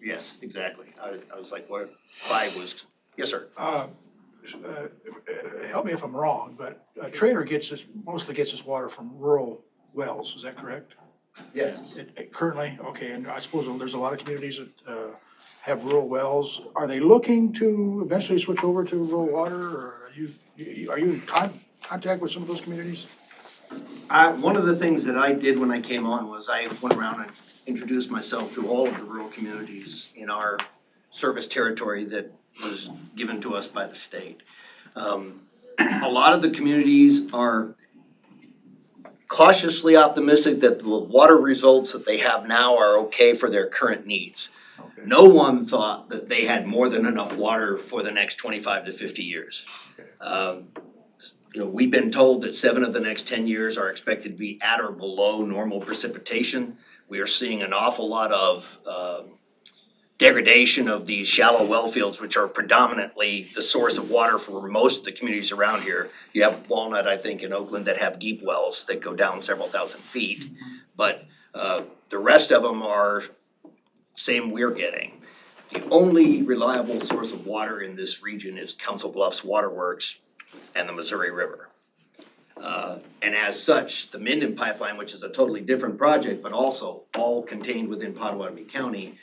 Yes, exactly. I was like, what, 5 was, yes, sir. Help me if I'm wrong, but Trader mostly gets his water from rural wells, is that correct? Yes. Currently, okay, and I suppose there's a lot of communities that have rural wells. Are they looking to eventually switch over to rural water, or are you in contact with some of those communities? One of the things that I did when I came on was I went around and introduced myself to all of the rural communities in our service territory that was given to us by the state. A lot of the communities are cautiously optimistic that the water results that they have now are okay for their current needs. Okay. No one thought that they had more than enough water for the next 25 to 50 years. We've been told that 7 of the next 10 years are expected to be at or below normal precipitation. We are seeing an awful lot of degradation of these shallow well fields, which are predominantly the source of water for most of the communities around here. You have Walnut, I think, in Oakland that have deep wells that go down several thousand feet. But the rest of them are same we're getting. The only reliable source of water in this region is Council Bluffs Waterworks and the Missouri River. And as such, the Minden Pipeline, which is a totally different project, but also all contained within Potawatomi County,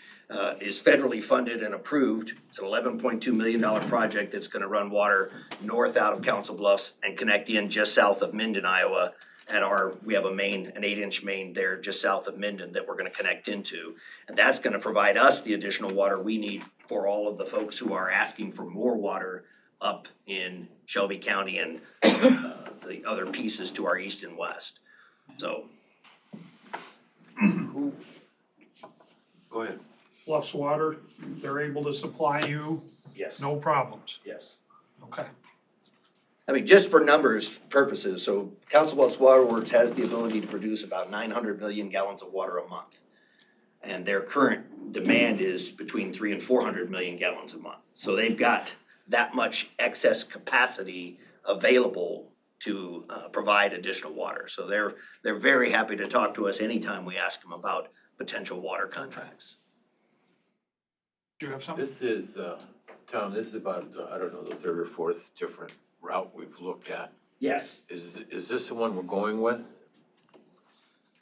is federally funded and approved. It's an $11.2 million project that's going to run water north out of Council Bluffs and connect in just south of Minden, Iowa. We have an 8-inch main there just south of Minden that we're going to connect into. And that's going to provide us the additional water we need for all of the folks who are asking for more water up in Shelby County and the other pieces to our east and west. So. Go ahead. Bluffs Water, they're able to supply you, Yes. no problems. Yes. Okay. I mean, just for numbers purposes, so Council Bluffs Waterworks has the ability to produce about 900 million gallons of water a month. And their current demand is between 300 and 400 million gallons a month. So they've got that much excess capacity available to provide additional water. So they're very happy to talk to us anytime we ask them about potential water contracts. Do you have something? This is Tom, this is about, I don't know, the third or fourth different route we've looked at. Yes, Is this the one we're going with?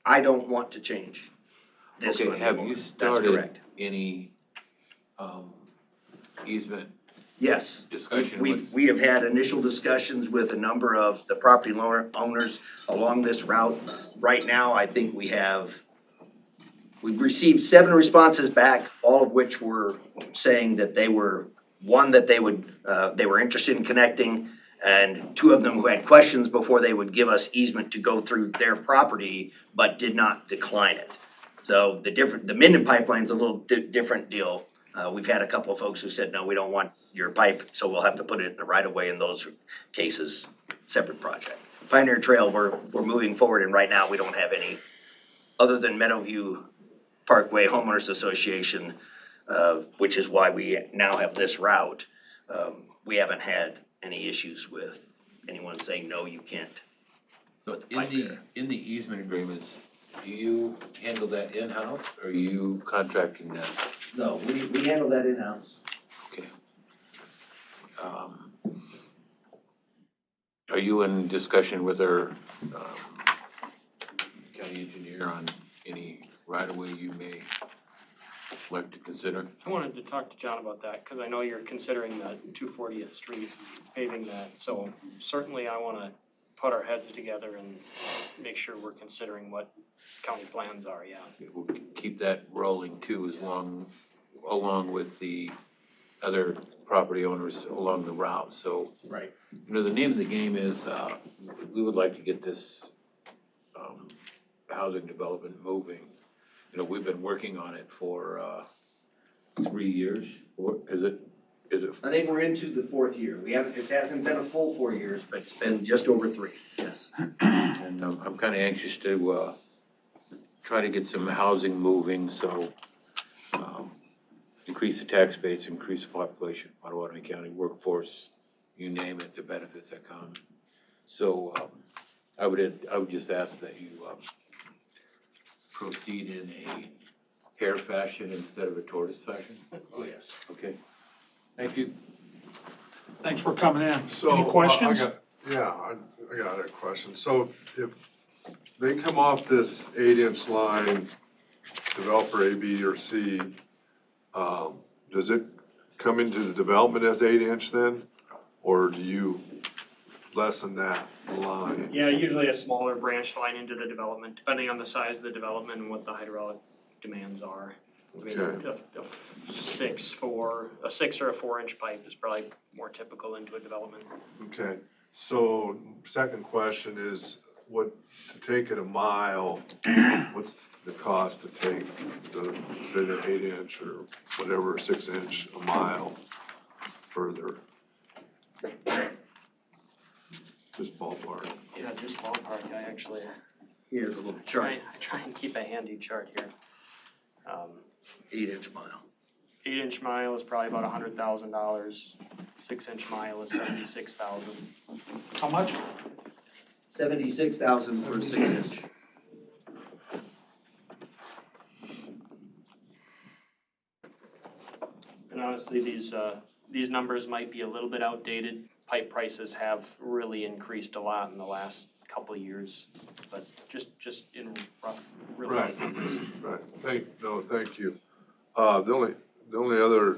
I don't want to change this one Okay, have anymore. you That's started correct. any, easement Yes. discussion with? We have had initial discussions with a number of the property owners along this route. Right now, I think we've received 7 responses back, all of which were saying that they were, one, that they were interested in connecting, and 2 of them who had questions before they would give us easement to go through their property, but did not decline it. So the Minden pipeline's a little different deal. We've had a couple of folks who said, no, we don't want your pipe, so we'll have to put it in the right of way in those cases, separate project. Pioneer Trail, we're moving forward, and right now, we don't have any, other than Meadowview Parkway Homeowners Association, which is why we now have this route. We haven't had any issues with anyone saying, no, you can't put the pipe there. In the easement agreements, do you handle that in-house or are you contracting that? No, we handle that in-house. Okay. Are you in discussion with our, county engineer on any right-of-way you may like to consider? I wanted to talk to John about that, because I know you're considering the 240th Street, paving that, so certainly I wanna put our heads together and make sure we're considering what county plans are, yeah. We'll keep that rolling too, along with the other property owners along the route, so. Right. You know, the name of the game is, we would like to get this, housing development moving. You know, we've been working on it for, 3 years, or is it? I think we're into the 4th year. It hasn't been a full 4 years, but it's been just over 3, yes. And I'm kinda anxious to, try to get some housing moving, so, increase the tax base, increase the population, Potawatomi County workforce, you name it, the benefits that come. So, I would just ask that you, proceed in a hare fashion instead of a tortoise fashion. Oh, yes. Okay, thank you. Thanks for coming in. So, Any questions? I got a question. So if they come off this 8-inch line, developer A, B, or C, does it come into the development as 8-inch then? Or do you lessen that line? Yeah, usually a smaller branch line into the development, depending on the size of the development and what the hydraulic demands are. I mean, Okay. a 6 or a 4-inch pipe is probably more typical into a development. Okay, so second question is, to take it a mile, what's the cost to take the, say, the 8-inch or whatever, 6-inch a mile further? Just ballpark. Yeah, just ballpark, I actually, Here's a little chart, I try and keep a handy chart here. 8-inch mile. 8-inch mile is probably about $100,000, 6-inch mile is 76,000. How much? 76,000 for a 6-inch. And honestly, these numbers might be a little bit outdated. Pipe prices have really increased a lot in the last couple of years, but just in rough, real life numbers. Right, thank you. The only other,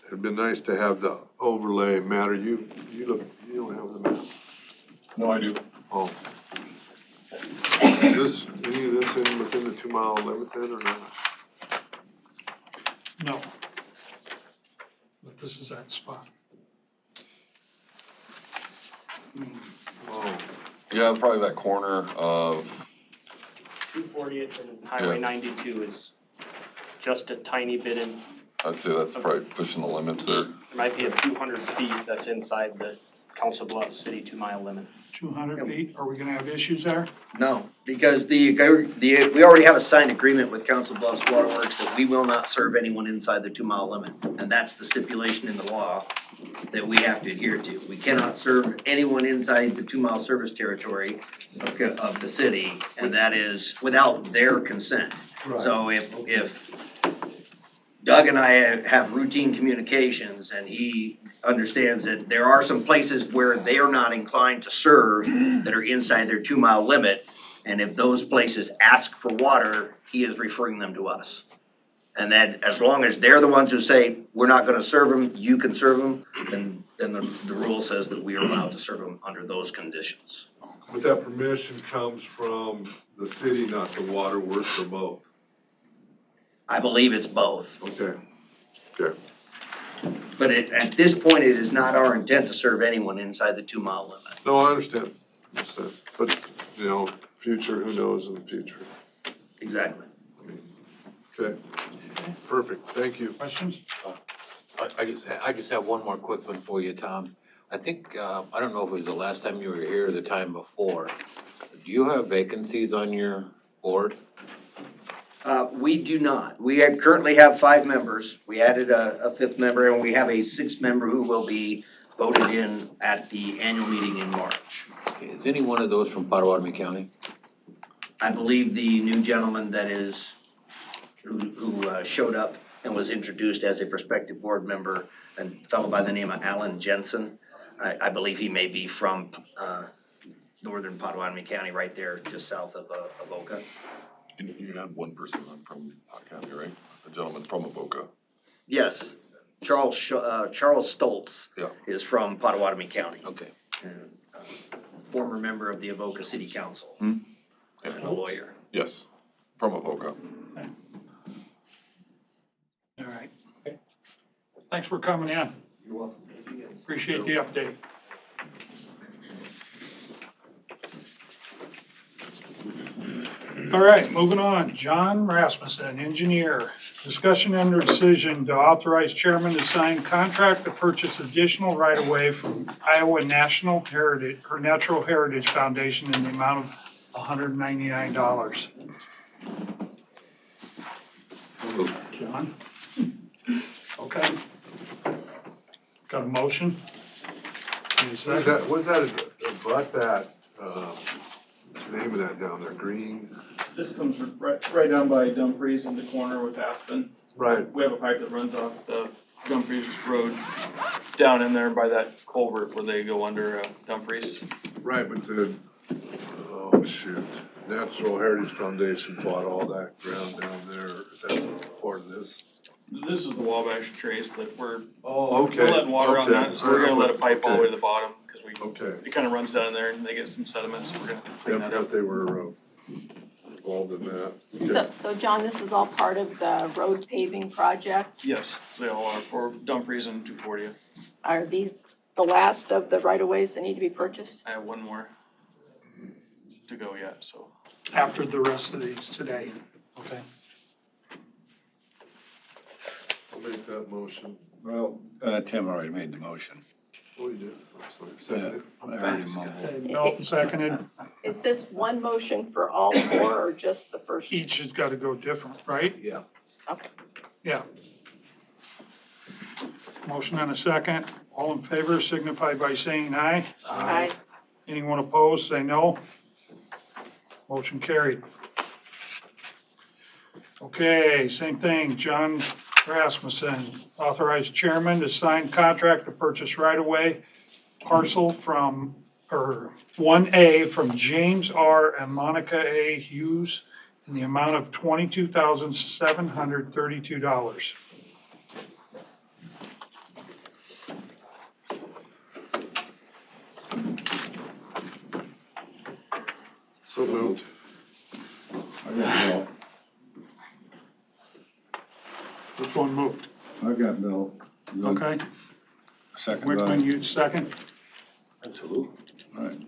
it'd been nice to have the overlay matter. You don't have the map. No, I do. Oh. Is any of this within the 2-mile limit then or not? No. But this is that spot. Oh, Yeah, probably that corner of, 240th and Highway Yeah. 92 is just a tiny bit in, I'd say that's probably pushing the limits there. there might be a few hundred feet that's inside the Council Bluffs City 2-mile limit. 200 feet, are we gonna have issues there? No, because we already have a signed agreement with Council Bluffs Waterworks that we will not serve anyone inside the 2-mile limit. And that's the stipulation in the law that we have to adhere to. We cannot serve anyone inside the 2-mile service territory of the city, and that is without their consent. Right. So if Doug and I have routine communications, and he understands that there are some places where they are not inclined to serve that are inside their 2-mile limit. And if those places ask for water, he is referring them to us. And that as long as they're the ones who say, we're not gonna serve them, you can serve them, then the rule says that we are allowed to serve them under those conditions. But that permission comes from the city, not the waterworks, or both? I believe it's both. Okay, okay. But at this point, it is not our intent to serve anyone inside the 2-mile limit. No, I understand, but, you know, future, who knows in the future? Exactly. Okay, perfect, thank you. Questions? I just have one more quick one for you, Tom. I think, I don't know if it was the last time you were here or the time before. Do you have vacancies on your board? We do not. We currently have 5 members. We added a 5th member, and we have a 6th member who will be voted in at the annual meeting in March. Okay, is any one of those from Potawatomi County? I believe the new gentleman that is, who showed up and was introduced as a prospective board member, a fellow by the name of Alan Jensen, I believe he may be from northern Potawatomi County, right there, just south of Avoca. And you had one person from Pot County, right? A gentleman from Avoca. Yes, Charles Stoltz Yeah. is from Potawatomi County. Okay. And, former member of the Avoca City Council Hmm? and a lawyer. Yes, from Avoca. All right. Thanks for coming in. You're welcome. Appreciate the update. All right, moving on. John Rasmussen, engineer. Discussion under decision to authorize chairman to sign contract to purchase additional right-of-way from Iowa National Heritage, or Natural Heritage Foundation in the amount of $199. John? Okay. Got a motion? Any second? Was that about that, what's the name of that down there, Green? This comes right down by Dumfries in the corner with Aspen. Right. We have a pipe that runs off the Dumfries Road down in there by that culvert where they go under Dumfries. Right, but oh shoot, Natural Heritage Foundation bought all that ground down there, is that part of this? This is the Wabash Trace that we're Okay. we're letting water on that, so we're gonna let it pipe all the way to the bottom, because Okay. it kind of runs down in there and they get some sediments, so we're gonna I clean that forgot up. they were involved in that. So John, this is all part of the road paving project? Yes, they all are for Dumfries and 240th. Are these the last of the right-of-ways that need to be purchased? I have one more to go yet, so. After the rest of these today. Okay. I'll make that motion. Well, Tim already made the motion. Oh, you did, I'm sorry, second. I already mumbled. Okay, Milton seconded. Is this one motion for all 4 or just the first? Each has got to go different, right? Yeah. Okay. Yeah. Motion and a second. All in favor signify by saying aye. Aye. Anyone opposed, say no. Motion carried. Okay, same thing. John Rasmussen, authorized chairman to sign contract to purchase right-of-way parcel from, or 1A from James R. and Monica A. Hughes in the amount of $22,732. So moved. I got Bill. Which one moved? I got Bill. Okay. Second Wickman, by, you second? Absolutely. all right.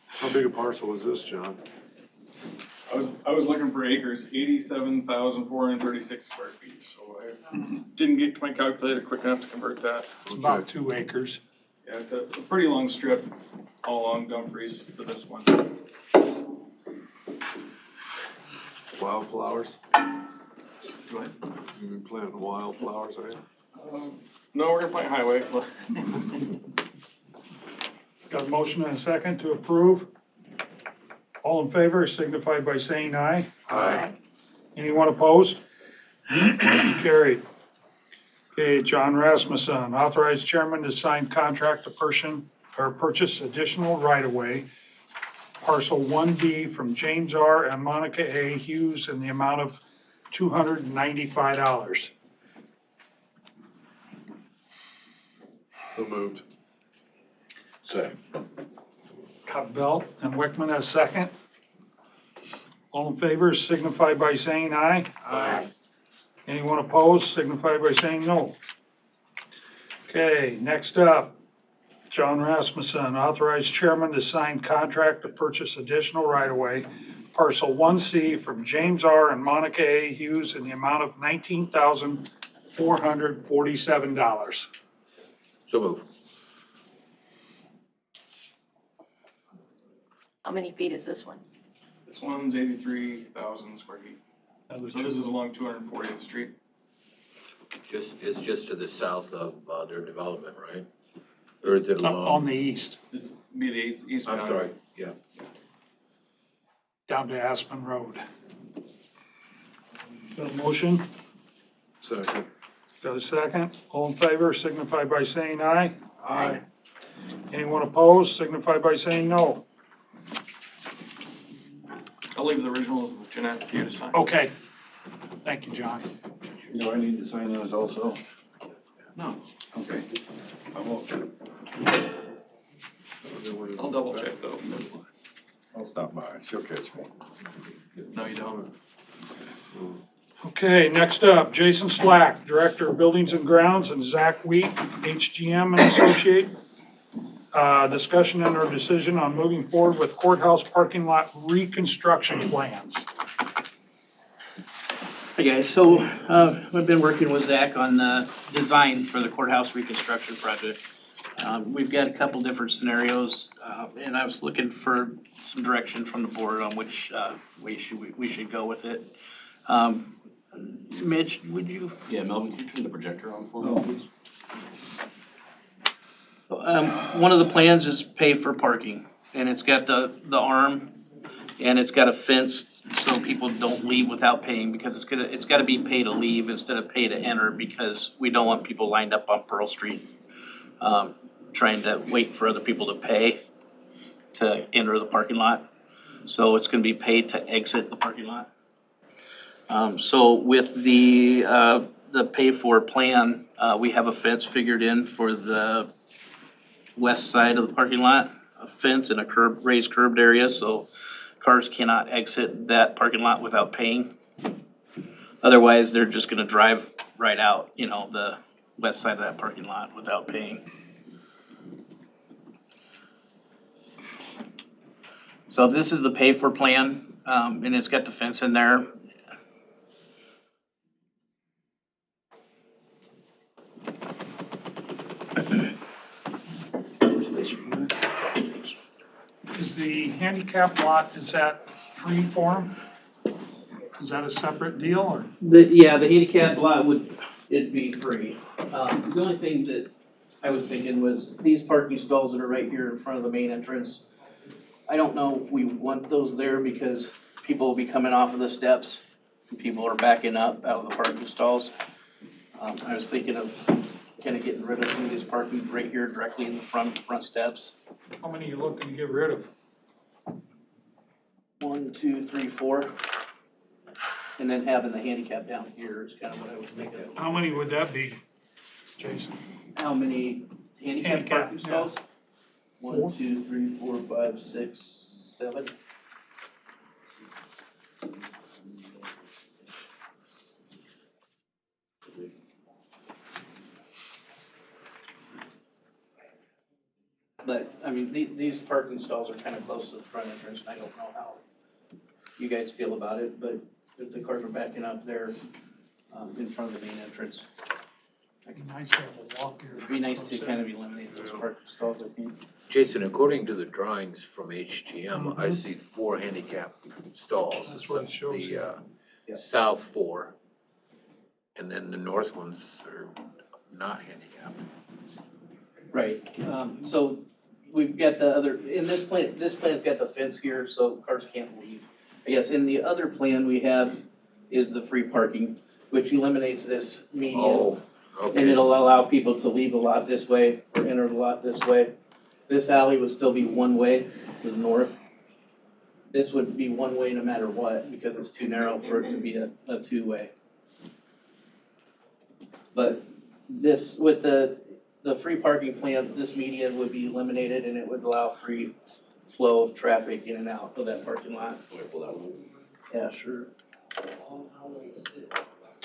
How big a parcel is this, John? I was looking for acres, 87,436 square feet, so I didn't get my calculator quick enough to convert that. It's about 2 acres. Yeah, it's a pretty long strip all along Dumfries for this one. Wildflowers? Do I? You've been planting wildflowers, are you? No, we're gonna plant highway. Got a motion and a second to approve. All in favor signify by saying aye. Aye. Anyone opposed? Motion carried. Okay, John Rasmussen, authorized chairman to sign contract to purchase additional right-of-way, parcel 1B from James R. and Monica A. Hughes in the amount of $295. So moved. Second. Got Belt and Wickman as second. All in favor signify by saying aye. Aye. Anyone opposed signify by saying no. Okay, next up, John Rasmussen, authorized chairman to sign contract to purchase additional right-of-way, parcel 1C from James R. and Monica A. Hughes in the amount of $19,447. So move. How many feet is this one? This one's 83,000 square feet. So this is along 240th Street. It's just to the south of, their development, right? Or is it On along? the east, It's be the east I'm boundary. sorry, yeah. down to Aspen Road. Got a motion? Second. Got a second? All in favor signify by saying aye. Aye. Anyone opposed signify by saying no. I'll leave the originals with Jeanette for you to sign. Okay. Thank you, John. Do I need to sign those also? No. Okay. I won't. I'll double check though. I'll stop by. She'll catch me. No, you don't. Okay, next up, Jason Slack, Director of Buildings and Grounds, and Zach Wheat, HGM and Associate. Discussion and or decision on moving forward with courthouse parking lot reconstruction plans. Hi guys, so I've been working with Zach on the design for the courthouse reconstruction project. We've got a couple different scenarios, and I was looking for some direction from the board on which way we should go with it. Mitch, would you? Yeah, Melvin, can you turn the projector on for me, please? One of the plans is pay for parking, and it's got the arm, and it's got a fence so people don't leave without paying, because it's gotta be pay to leave instead of pay to enter, because we don't want people lined up on Pearl Street, trying to wait for other people to pay to enter the parking lot. So it's gonna be paid to exit the parking lot. So with the pay for plan, we have a fence figured in for the west side of the parking lot, a fence and a raised curbed area, so cars cannot exit that parking lot without paying. Otherwise, they're just gonna drive right out, the west side of that parking lot without paying. So this is the pay for plan, and it's got the fence in there. Is the handicap lot, is that free for 'em? Is that a separate deal or? The handicap lot it'd be free. The only thing that I was thinking was these parking stalls that are right here in front of the main entrance. I don't know if we want those there because people will be coming off of the steps and people are backing up out of the parking stalls. I was thinking of kind of getting rid of some of these parking right here directly in the front steps. How many are you looking to get rid of? 1, 2, 3, 4. And then having the handicap down here is kind of what I was thinking of. How many would that be, Jason? How many handicap parking stalls? 1, 2, 3, 4, 5, 6, 7. But, I mean, these parking stalls are kind of close to the front entrance, and I don't know how you guys feel about it, but if the cars are backing up there, in front of the main entrance, It'd be nice to have a walk here. it'd be nice to kind of eliminate those parking stalls, I think. Jason, according to the drawings from HGM, I see 4 handicap stalls. That's what it shows here. Yeah. South 4, and then the north ones are not handicapped. Right, so we've got the other, in this plan's got the fence here, so cars can't leave. I guess in the other plan we have is the free parking. which eliminates this median. Oh, And okay. it'll allow people to leave the lot this way or enter the lot this way. This alley would still be one way to the north. This would be one way no matter what, because it's too narrow for it to be a two-way. But this, with the free parking plan, this median would be eliminated and it would allow free flow of traffic in and out of that parking lot. Yeah, sure.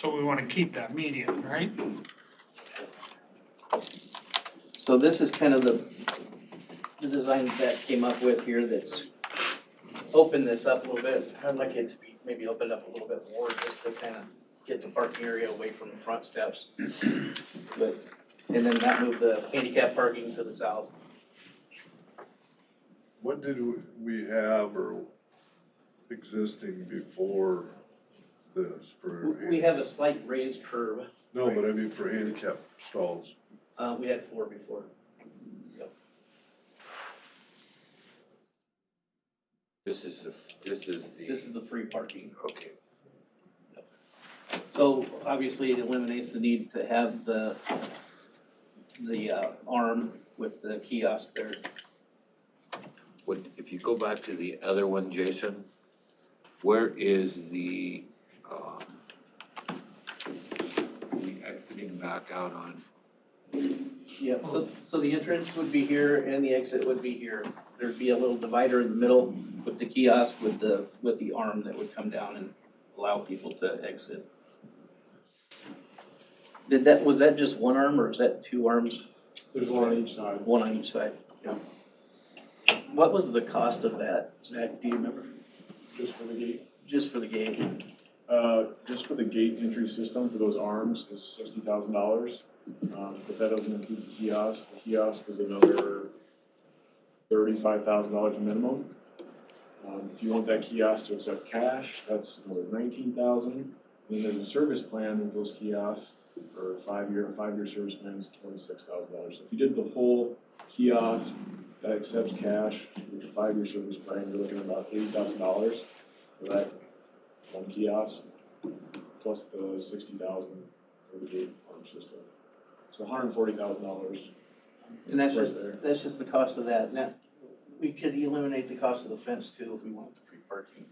So we want to keep that median, right? So this is kind of the design that came up with here that's opened this up a little bit. I'd like it to be maybe opened up a little bit more just to kind of get the parking area away from the front steps. But, and then that moved the handicap parking to the south. What did we have or existing before this for? We have a slight raised curb. No, but I mean for handicap stalls. We had 4 before. Yep. This is the free parking. okay. So obviously it eliminates the need to have the arm with the kiosk there. If you go back to the other one, Jason, where is the exiting back out on? Yeah, so the entrance would be here and the exit would be here. There'd be a little divider in the middle with the kiosk with the arm that would come down and allow people to exit. Was that just one arm or is that 2 arms? There's one on each side. One on each side, yeah. What was the cost of that, Zach, do you remember? Just for the gate. Just for the gate? Just for the gate entry system for those arms is $60,000. But that doesn't include the kiosk. The kiosk is another $35,000 minimum. If you want that kiosk to accept cash, that's another $19,000. And then there's a service plan with those kiosks for a 5-year service plan is $26,000. So if you did the whole kiosk that accepts cash with a 5-year service plan, you're looking at about $80,000 for that one kiosk, plus the $60,000 for the gate arm system. So $140,000. And that's right just, there. that's just the cost of that. Now, we could eliminate the cost of the fence too if we want the free parking.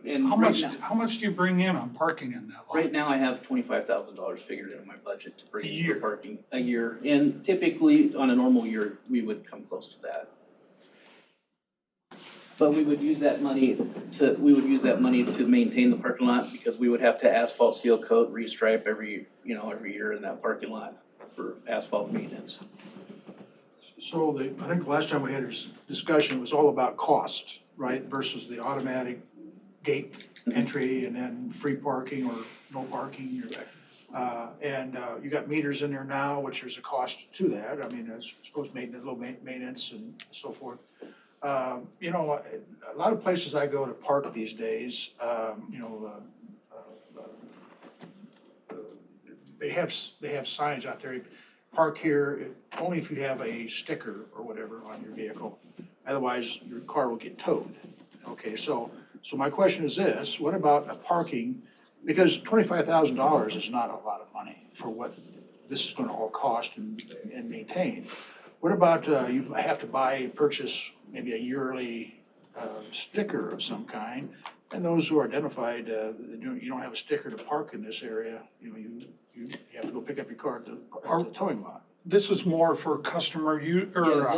And How right much do you bring in on parking in that lot? right now I have $25,000 figured in my budget to bring A in year. for parking a year. And typically, on a normal year, we would come close to that. But we would use that money to maintain the parking lot because we would have to asphalt, seal coat, restripe every year in that parking lot for asphalt maintenance. So I think the last time we had this discussion, it was all about cost, right, versus the automatic gate entry and then free parking or no parking. You got meters in there now, which there's a cost to that. I mean, it's supposed to make low maintenance and so forth. A lot of places I go to park these days, they have signs out there. Park here only if you have a sticker or whatever on your vehicle. Otherwise, your car will get towed. Okay, so my question is this: what about a parking? Because $25,000 is not a lot of money for what this is going to all cost and maintain. What about you have to purchase maybe a yearly sticker of some kind, and those who are identified, you don't have a sticker to park in this area, you have to go pick up your car at the towing lot. This is more for customer use Yeah, or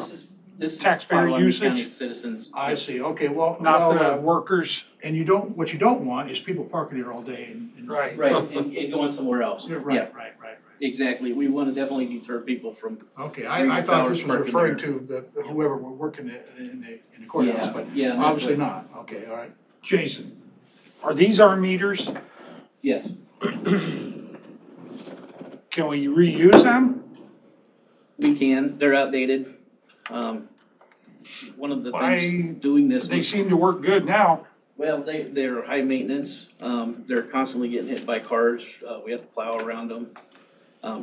this is taxpayer Potawatomi County usage? citizens. I see, okay, well. Not well, the workers? And what you don't want is people parking there all day and. Right. Right, and going somewhere else. Yeah, Yeah, right. exactly. We want to definitely deter people from. Okay, I thought this was Parking referring there. to whoever were working in the courthouse, but Yeah, that's obviously right. not, okay, all right. Jason, are these our meters? Yes. Can we reuse them? We can, they're outdated. One of the things doing this. They seem to work good now. Well, they're high maintenance, they're constantly getting hit by cars, we have to plow around them.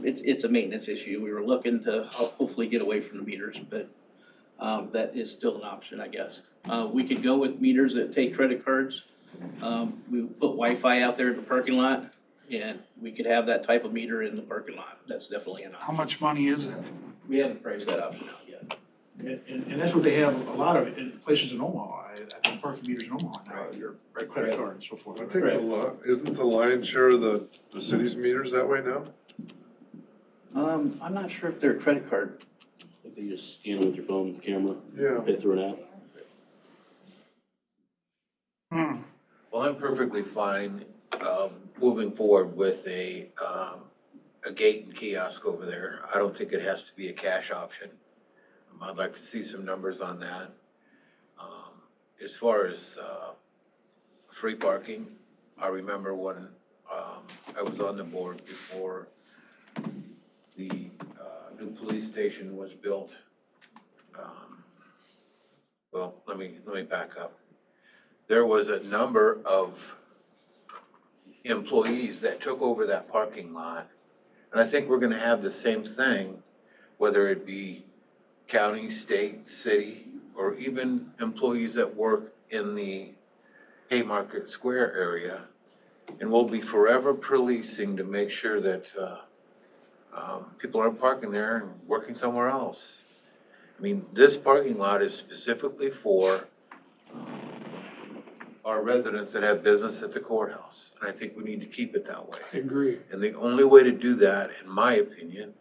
It's a maintenance issue, we were looking to hopefully get away from the meters, but, that is still an option, I guess. We could go with meters that take credit cards, We put Wi-Fi out there in the parking lot, and we could have that type of meter in the parking lot. That's definitely an option. How much money is it? We haven't priced that option out yet. And that's what they have a lot of in places in Omaha. I think parking meters in Omaha now, your credit card and so forth. I think isn't the lion's share of the city's meters that way now? I'm not sure if they're a credit card. If you just scan it with your phone camera, Yeah. pay through an app. Well, I'm perfectly fine, moving forward with a gate and kiosk over there. I don't think it has to be a cash option. I'd like to see some numbers on that. As far as, free parking, I remember when, I was on the board before the, new police station was built. Well, let me back up. There was a number of employees that took over that parking lot. And I think we're gonna have the same thing, whether it be county, state, city, or even employees that work in the Haymarket Square area. And we'll be forever policing to make sure that, people aren't parking there and working somewhere else. I mean, this parking lot is specifically for our residents that have business at the courthouse. And I think we need to keep it that way. I agree. And the only way to do that, in my opinion,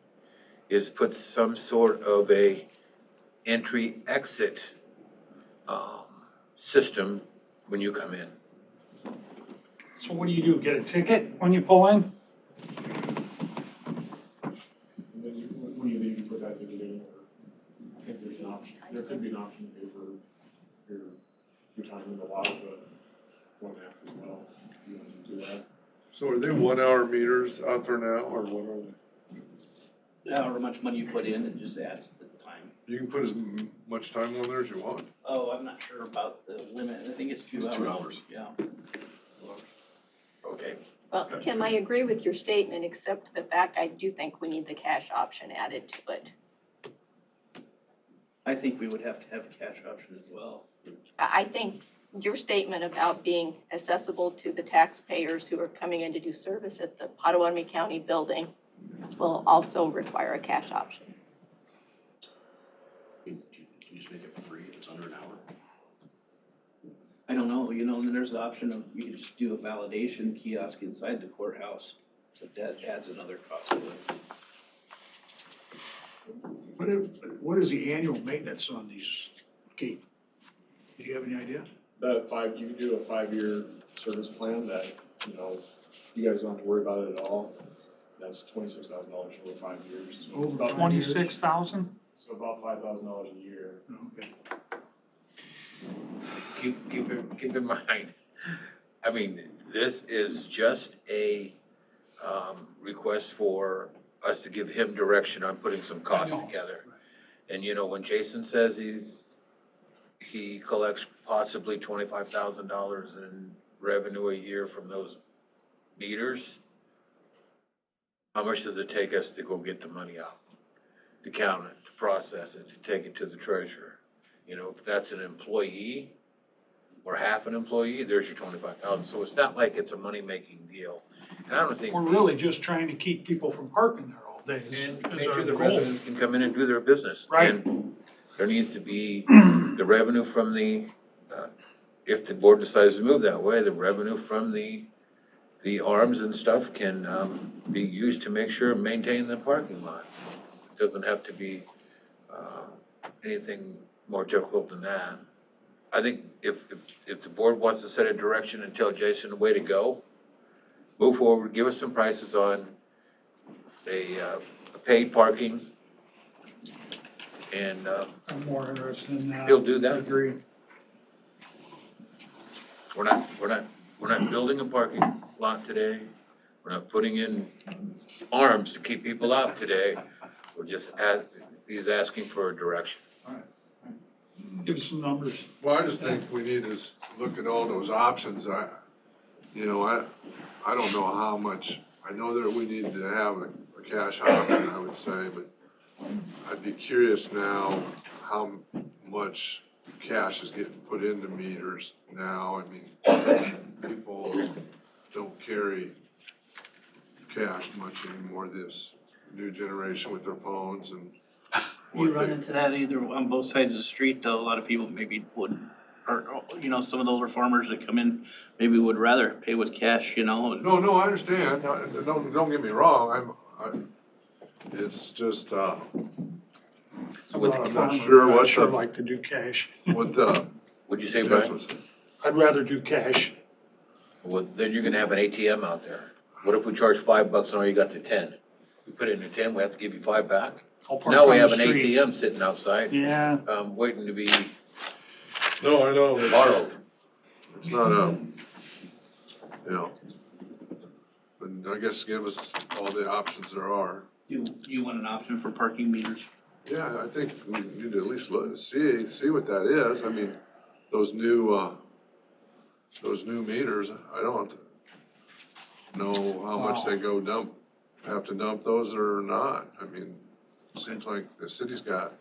is put some sort of a entry-exit system when you come in. So what do? Get a ticket when you pull in? And then when you leave, you put that ticket in, or I think there's an option, there could be an option to pay for your time in the lot, but one app as well, if you want to do that. So are they 1 hour meters out there now, or what are they? However much money you put in, it just adds the time. You can put as much time on there as you want. Oh, I'm not sure about the limit. I think it's 2 hours. It's 2 hours. Yeah. Okay. Well, Tim, I agree with your statement, except the fact I do think we need the cash option added to it. I think we would have to have a cash option as well. I think your statement about being accessible to the taxpayers who are coming in to do service at the Potawatomi County building will also require a cash option. You just make it free if it's under an hour. I don't know, and then there's the option of, you could just do a validation kiosk inside the courthouse, but that adds another cost to it. What is the annual maintenance on these gates? Do you have any idea? You can do a 5-year service plan that, you guys don't have to worry about it at all. That's $26,000 over 5 years. So Over about 26,000? So about $5,000 a year. Okay. Keep in mind, I mean, this is just a, request for us to give him direction on putting some costs together. And when Jason says he collects possibly $25,000 in revenue a year from those meters, how much does it take us to go get the money out? To count it, to process it, to take it to the treasurer? If that's an employee or half an employee, there's your 25,000. So it's not like it's a money-making deal. And I don't think. We're really just trying to keep people from parking there all day. And is make our sure the goal. residents can come in and do their business. Right. And there needs to be the revenue from if the board decides to move that way, the revenue from the arms and stuff can, be used to make sure and maintain the parking lot. It doesn't have to be, anything more difficult than that. I think if the board wants to set a direction and tell Jason the way to go, move forward, give us some prices on a paid parking, and, I'm more interested in that. he'll do that. I agree. We're not building a parking lot today. We're not putting in arms to keep people out today. We're just he's asking for a direction. Give us some numbers. Well, I just think we need to look at all those options. I don't know how much, I know that we need to have a cash option, I would say, but I'd be curious now how much cash is getting put into meters now. I mean, people don't carry cash much anymore, this new generation with their phones and You what run they, into that either on both sides of the street, though. A lot of people maybe would, or, you know, some of the older farmers that come in maybe would rather pay with cash, you know, and no, I understand. Don't get me wrong. It's just, I'm not sure I'd what sure the, like to do cash. what the. What'd you say, Brian? I'd rather do cash. Well, then you're gonna have an ATM out there. What if we charge $5 and all you got's a 10? We put it in a 10, we have to give you 5 back? I'll park Now we on have the an street. ATM sitting outside, Yeah, waiting to be No, I know. It's just, borrowed. it's not you know, and I guess give us all the options there are. you want an option for parking meters. Yeah, I think we need to at least look, see what that is. I mean, those new meters, I don't know how much they have to dump those or not. I mean, it seems like the city's got,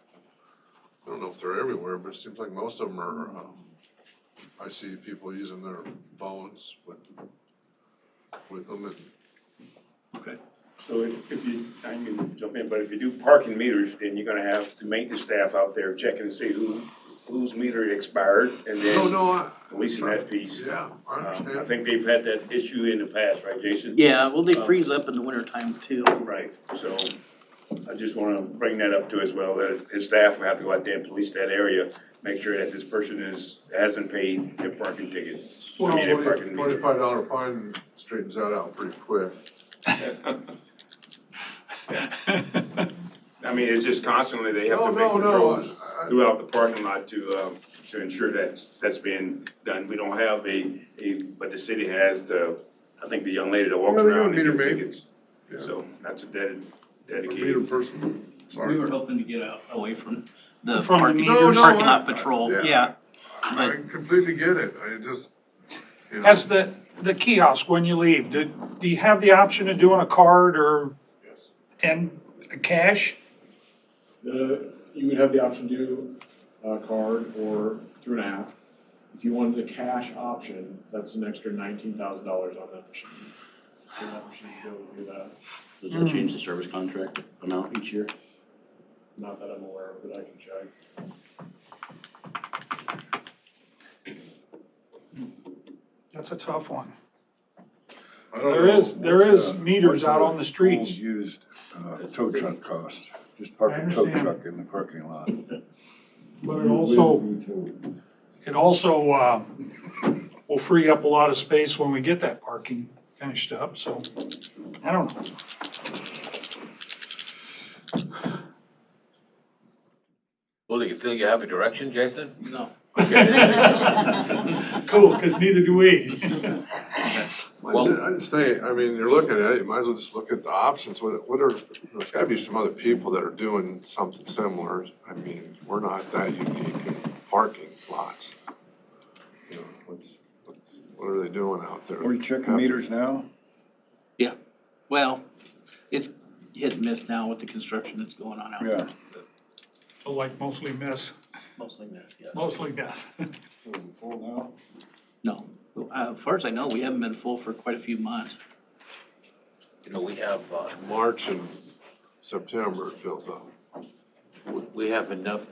I don't know if they're everywhere, but it seems like most of them are, I see people using their phones with them and. Okay. So if you, I can jump in, but if you do parking meters, then you're gonna have the maintenance staff out there checking to see whose meter expired and then releasing that piece. Yeah, I understand. I think they've had that issue in the past, right, Jason? Yeah, well, they freeze up in the wintertime too. Right, so I just wanna bring that up to as well, that his staff will have to go out there and police that area, make sure that this person hasn't paid their parking ticket. Well, I mean, their parking meter. $25 fine straightens that out pretty quick. I mean, it's just constantly, they have to make patrols throughout the parking lot to ensure that's being done. We don't have but the city has I think the young lady that walks around and gives tickets. So that's a dedicated. Meter person. We were hoping to get away from the From the parking meters? parking lot patrol, yeah. I completely get it. I just, you know. as the kiosk, when you leave, do you have the option of doing a card or, Yes. and cash? You would have the option to do a card or through an app. If you wanted the cash option, that's an extra $19,000 on that machine. So that machine to be able to do that. Does that change the service contract amount each year? Not that I'm aware of, but I can check. That's a tough one. I don't know There is what's, meters what's out a on the streets. old used, tow truck cost, just park a tow understand. truck in the parking lot. But it also will free up a lot of space when we get that parking finished up, so, I don't know. Well, do you feel you have a direction, Jason? No. Cool, cause neither do we. I just think, I mean, you're looking at it, you might as well just look at the options. There's gotta be some other people that are doing something similar. I mean, we're not that unique in parking lots. You know, what are they doing out there? Are you checking meters now? Yeah, well, it's hit and miss now with the construction that's going on out there. Yeah. So like mostly miss, Mostly miss, yes. mostly miss. Full now? No, as far as I know, we haven't been full for quite a few months. You know, we have, March and September it fills up. we have enough,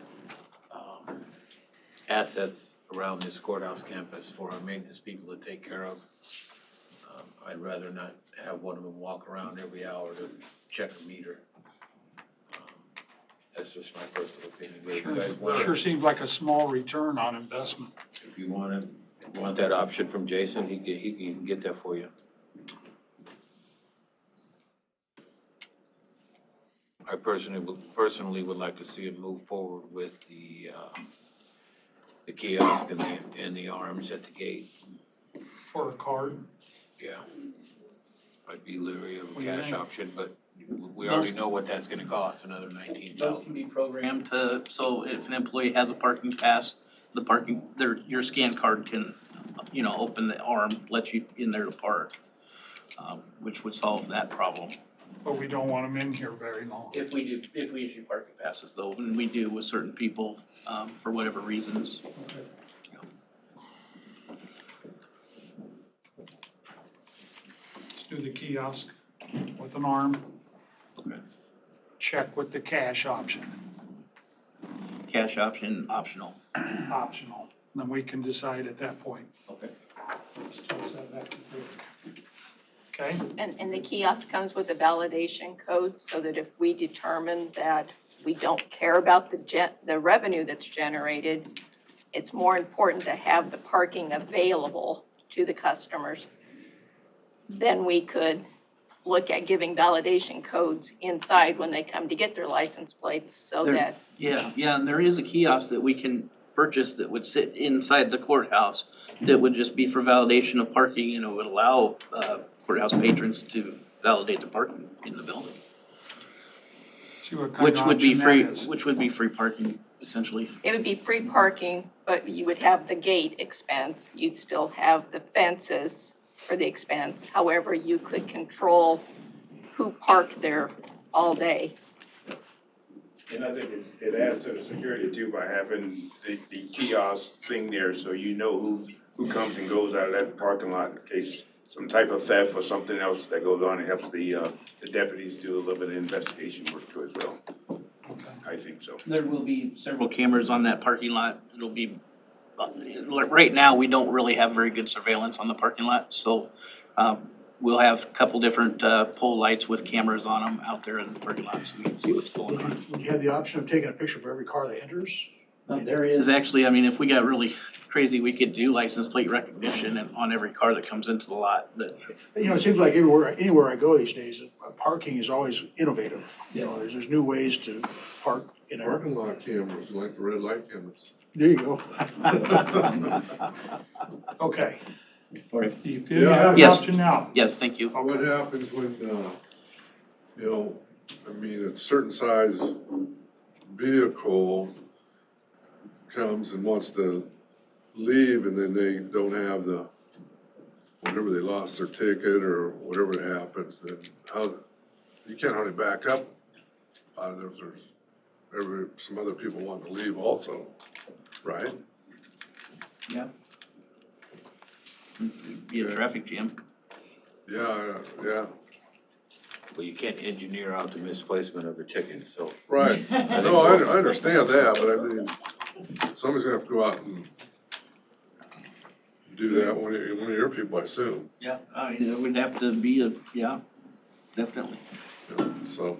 assets around this courthouse campus for our maintenance people to take care of. I'd rather not have one of them walk around every hour to check a meter. That's just my personal opinion. But if you guys want, Sure seems like a small return on investment. if you want that option from Jason, he can get that for you. I personally would like to see it move forward with the kiosk and the arms at the gate. For a card? Yeah. I'd be leery of What a do you cash think? option, but we already know what that's gonna cost, another Those 19,000. can be programmed so if an employee has a parking pass, your scan card can, you know, open the arm, let you in there to park, which would solve that problem. but we don't want them in here very long. If we issue parking passes though, and we do with certain people, for whatever reasons. Let's do the kiosk with an arm. Okay. Check with the cash option, Cash option, optional. optional. Then we can decide at that point. Okay. Still set that to free. Okay? And the kiosk comes with a validation code so that if we determine that we don't care about the revenue that's generated, it's more important to have the parking available to the customers. Then we could look at giving validation codes inside when they come to get their license plates so There- that, Yeah, and there is a kiosk that we can purchase that would sit inside the courthouse that would just be for validation of parking, and it would allow courthouse patrons to validate the parking in the building. See what kind Which of would be option free, that is. which would be free parking essentially. it would be free parking, but you would have the gate expense. You'd still have the fences for the expense. However, you could control who parked there all day. And I think it adds to the security too by having the kiosk thing there, so you know who comes and goes out of that parking lot in case some type of theft or something else that goes on. It helps the deputies do a little bit of investigation work too as well. I think so. There will be several cameras on that parking lot. It'll be, right now, we don't really have very good surveillance on the parking lot, so we'll have a couple different pole lights with cameras on them out there in the parking lot so we can see what's going on. Would you have the option of taking a picture of every car that enters? There is actually, I mean, if we got really crazy, we could do license plate recognition on every car that comes into the lot, but. You know, it seems like anywhere I go these days, parking is always innovative. You know, there's new ways to park in a. Parking lot cameras, like the red light cameras. There you go. Okay. All right. Do you feel you Yeah. have an Yes. option now? Yes, thank you. What happens when, you know, I mean, a certain size vehicle comes and wants to leave and then they don't have whenever they lost their ticket or whatever happens, then you can't hardly back up out of there if there's some other people wanting to leave also, right? Yeah. Be a traffic jam. Yeah. Well, you can't engineer out the misplacement of a ticket, so. Right. No, I understand that, but I mean, somebody's gonna have to go out and do that, one of your people, I assume. Yeah, I mean, it would have to be yeah, definitely. So,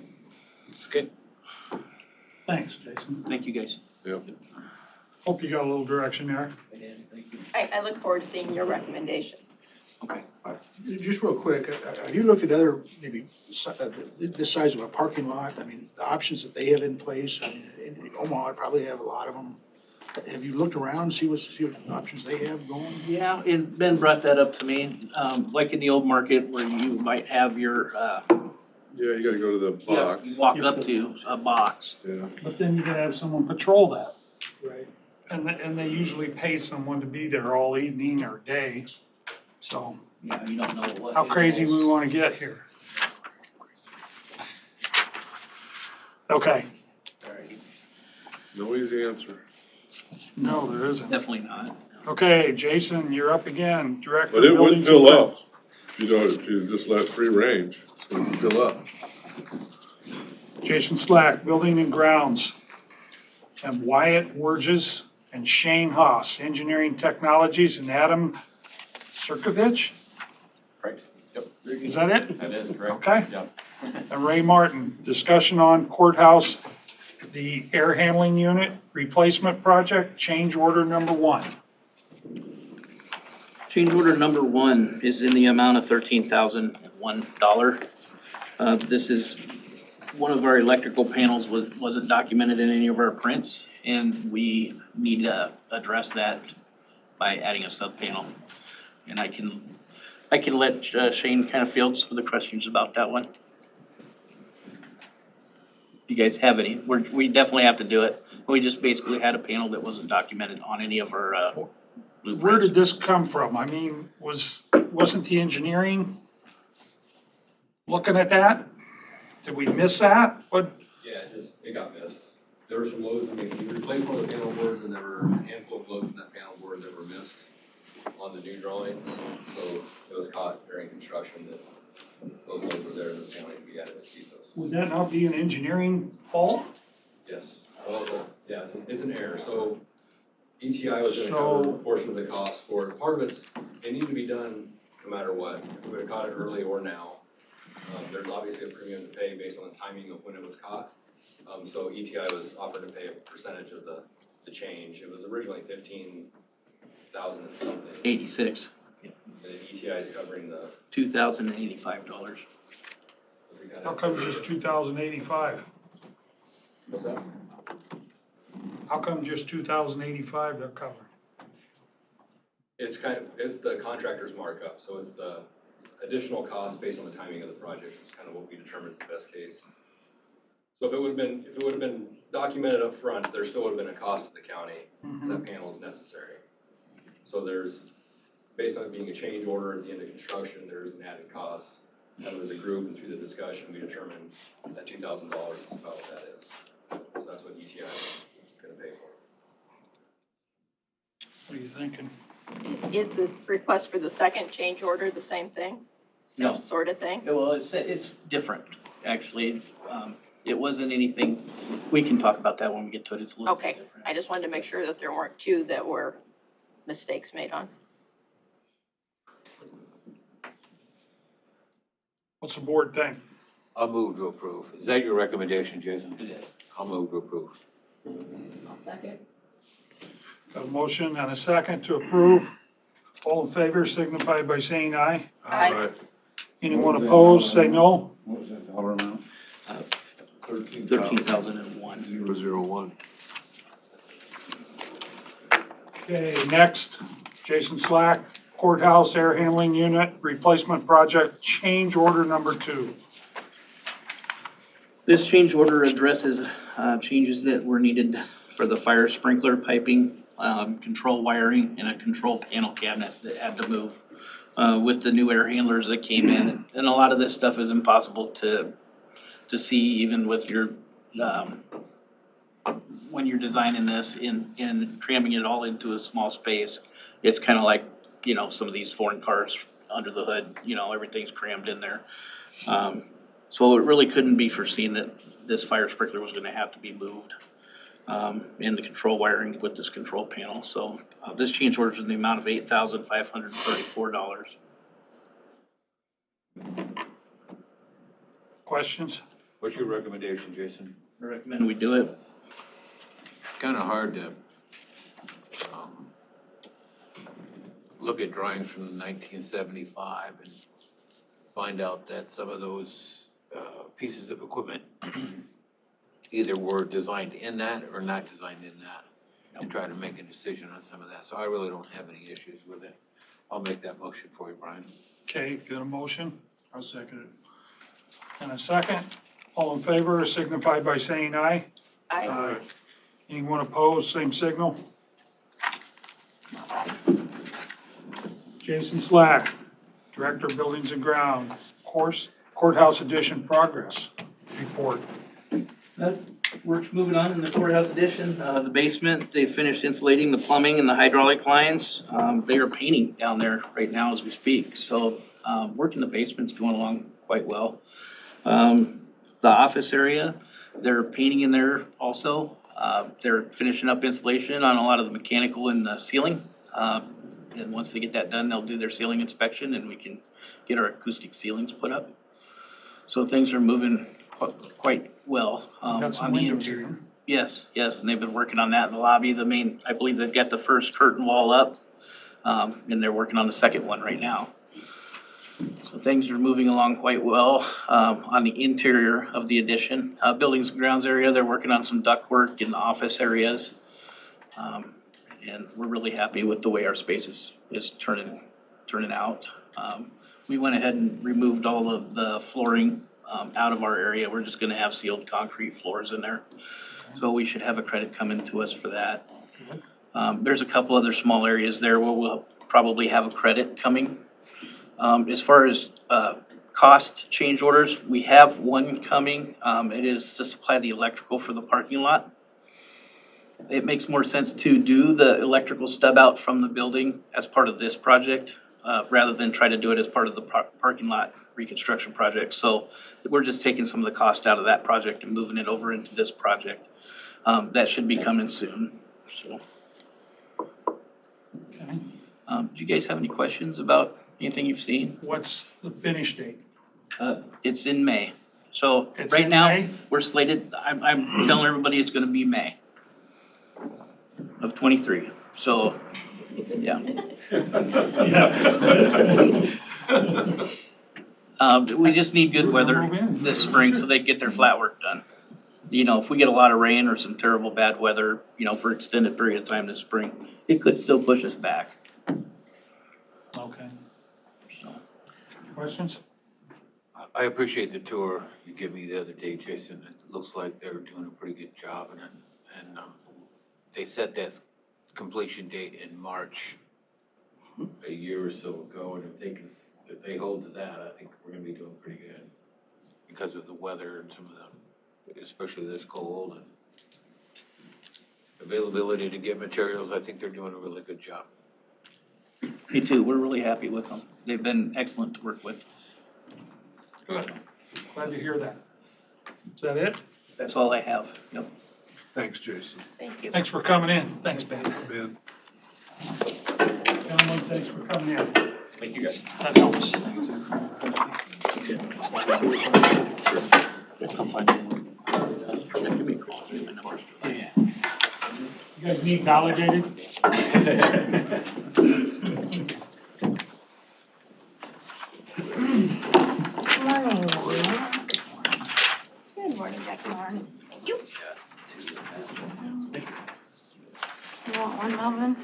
Thanks, Jason. Thank you, guys. yep. Hope you got a little direction there. Thank you. I look forward to seeing your recommendation. Just real quick, have you looked at other, maybe, this size of a parking lot? I mean, the options that they have in place, I mean, in Omaha, I probably have a lot of them. Have you looked around, see what options they have going? Yeah, and Ben brought that up to me, like in the old market where you might have your, Yeah, you gotta go to the box. you walk up to a box. Yeah. But then you gotta have someone patrol that. Right. And they usually pay someone to be there all evening or day. So Yeah, you don't know what. how crazy we wanna get here. Okay. No easy answer. No, there isn't. Definitely not. Okay, Jason, you're up again, Director But of it would Buildings fill and up if you just let free range, it would fill up. Jason Slack, Building and Grounds. And Wyatt Wurges and Shane Haas, Engineering Technologies, and Adam Circovich? Right, yep. Is that it? That is correct. Okay. Yep. And Ray Martin, discussion on courthouse, the air handling unit replacement project, change order number 1. Change order number 1 is in the amount of $13,001. This is, one of our electrical panels wasn't documented in any of our prints, and we need to address that by adding a sub panel. And I can let Shane kind of field some of the questions about that one. If you guys have any, we definitely have to do it. We just basically had a panel that wasn't documented on any of our blueprints. Where did this come from? I mean, wasn't the engineering looking at that? Did we miss that? What, Yeah, it got missed. There were some loads, I mean, we replaced one of the panel boards and there were a handful of loads in that panel board that were missed on the new drawings. So it was caught during construction that those loads were there in the county, we had to keep those. would that not be an engineering fault? Yes, well, yeah, it's an error. So ETI was gonna cover a portion of the cost for it. Part of it needed to be done no matter what. If we would've caught it early or now. There's obviously a premium to pay based on the timing of when it was caught. So ETI was offered to pay a percentage of the change. It was originally 15,000 and something. 86, And then ETI is covering the. $2,085. How come just 2,085? What's that? How come just 2,085 they're covering? It's the contractor's markup, so it's the additional cost based on the timing of the project. It's kind of what we determine is the best case. So if it would have been documented up front, there still would have been a cost to the county. That panel is necessary. So based on it being a change order at the end of construction, there's an added cost. And as a group and through the discussion, we determined that $2,000 is about what that is. So that's what ETI is gonna pay for. What are you thinking? Is this request for the second change order the same thing? No. Same sort of thing? Well, it's different, actually. It wasn't anything, we can talk about that when we get to it, it's a little bit Okay, different. I just wanted to make sure that there weren't two that were mistakes made on. What's the board think? I'll move to approve. Is that your recommendation, Jason? It is. I'll move to approve. I'll second. Got a motion and a second to approve. All in favor signify by saying aye. Aye. Anyone opposed, say no. What was that dollar amount? 13,001. 001. Okay, next, Jason Slack, courthouse air handling unit replacement project, change order number 2. This change order addresses changes that were needed for the fire sprinkler piping, control wiring, and a control panel cabinet that had to move with the new air handlers that came in. And a lot of this stuff is impossible to see even with your, when you're designing this and cramming it all into a small space. It's kind of like, some of these foreign cars under the hood, everything's crammed in there. So it really couldn't be foreseen that this fire sprinkler was gonna have to be moved, and the control wiring with this control panel. So, this change order is in the amount of $8,534. Questions? What's your recommendation, Jason? I recommend we do it. It's kind of hard to look at drawings from 1975 and find out that some of those pieces of equipment either were designed in that or not designed in that, and try to make a decision on some of that. So I really don't have any issues with it. I'll make that motion for you, Brian. Okay, got a motion I'll second it. and a second. All in favor signify by saying aye. Aye. Anyone opposed, same signal. Jason Slack, Director of Buildings and Ground, Courthouse Addition Progress Report. Work's moving on in the courthouse addition. The basement, they finished insulating the plumbing and the hydraulic lines. They are painting down there right now as we speak. So, work in the basement's going along quite well. The office area, they're painting in there also. They're finishing up insulation on a lot of the mechanical and the ceiling. And once they get that done, they'll do their ceiling inspection and we can get our acoustic ceilings put up. So things are moving quite well. Got some on the windows interior. here. Yes, and they've been working on that in the lobby. I believe they've got the first curtain wall up, and they're working on the second one right now. So things are moving along quite well on the interior of the addition. Buildings and grounds area, they're working on some ductwork in the office areas. And we're really happy with the way our space is turning out. We went ahead and removed all of the flooring out of our area. We're just gonna have sealed concrete floors in there. So we should have a credit come into us for that. There's a couple other small areas there where we'll probably have a credit coming. As far as cost change orders. We have one coming. It is to supply the electrical for the parking lot. It makes more sense to do the electrical stub out from the building as part of this project, rather than try to do it as part of the parking lot reconstruction project. So we're just taking some of the cost out of that project and moving it over into this project. That should be coming soon, so. Okay. Do you guys have any questions about anything you've seen? What's the finish date? It's in May. So It's right in now, May? we're slated, I'm telling everybody it's gonna be May of '23. So, yeah. We just need good weather this spring so they can get their flat work done. You know, if we get a lot of rain or some terrible bad weather, you know, for extended period of time this spring, it could still push us back. Okay. So. Questions? I appreciate the tour you gave me the other day, Jason. It looks like they're doing a pretty good job, and they set that completion date in March a year or so ago, and if they hold to that, I think we're gonna be doing pretty good because of the weather and some of the, especially this cold and availability to get materials. I think they're doing a really good job. Me too. We're really happy with them. They've been excellent to work with. Good. Glad to hear that. Is that it? That's all I have. Yep. Thanks, Jason. Thank you. Thanks for coming in. Thanks, Ben. Ben? Gentlemen, thanks for coming in. Thank you, guys. That helps. You guys need validated? Morning. Good morning, Becky. Morning. Thank you. You want one, Melvin?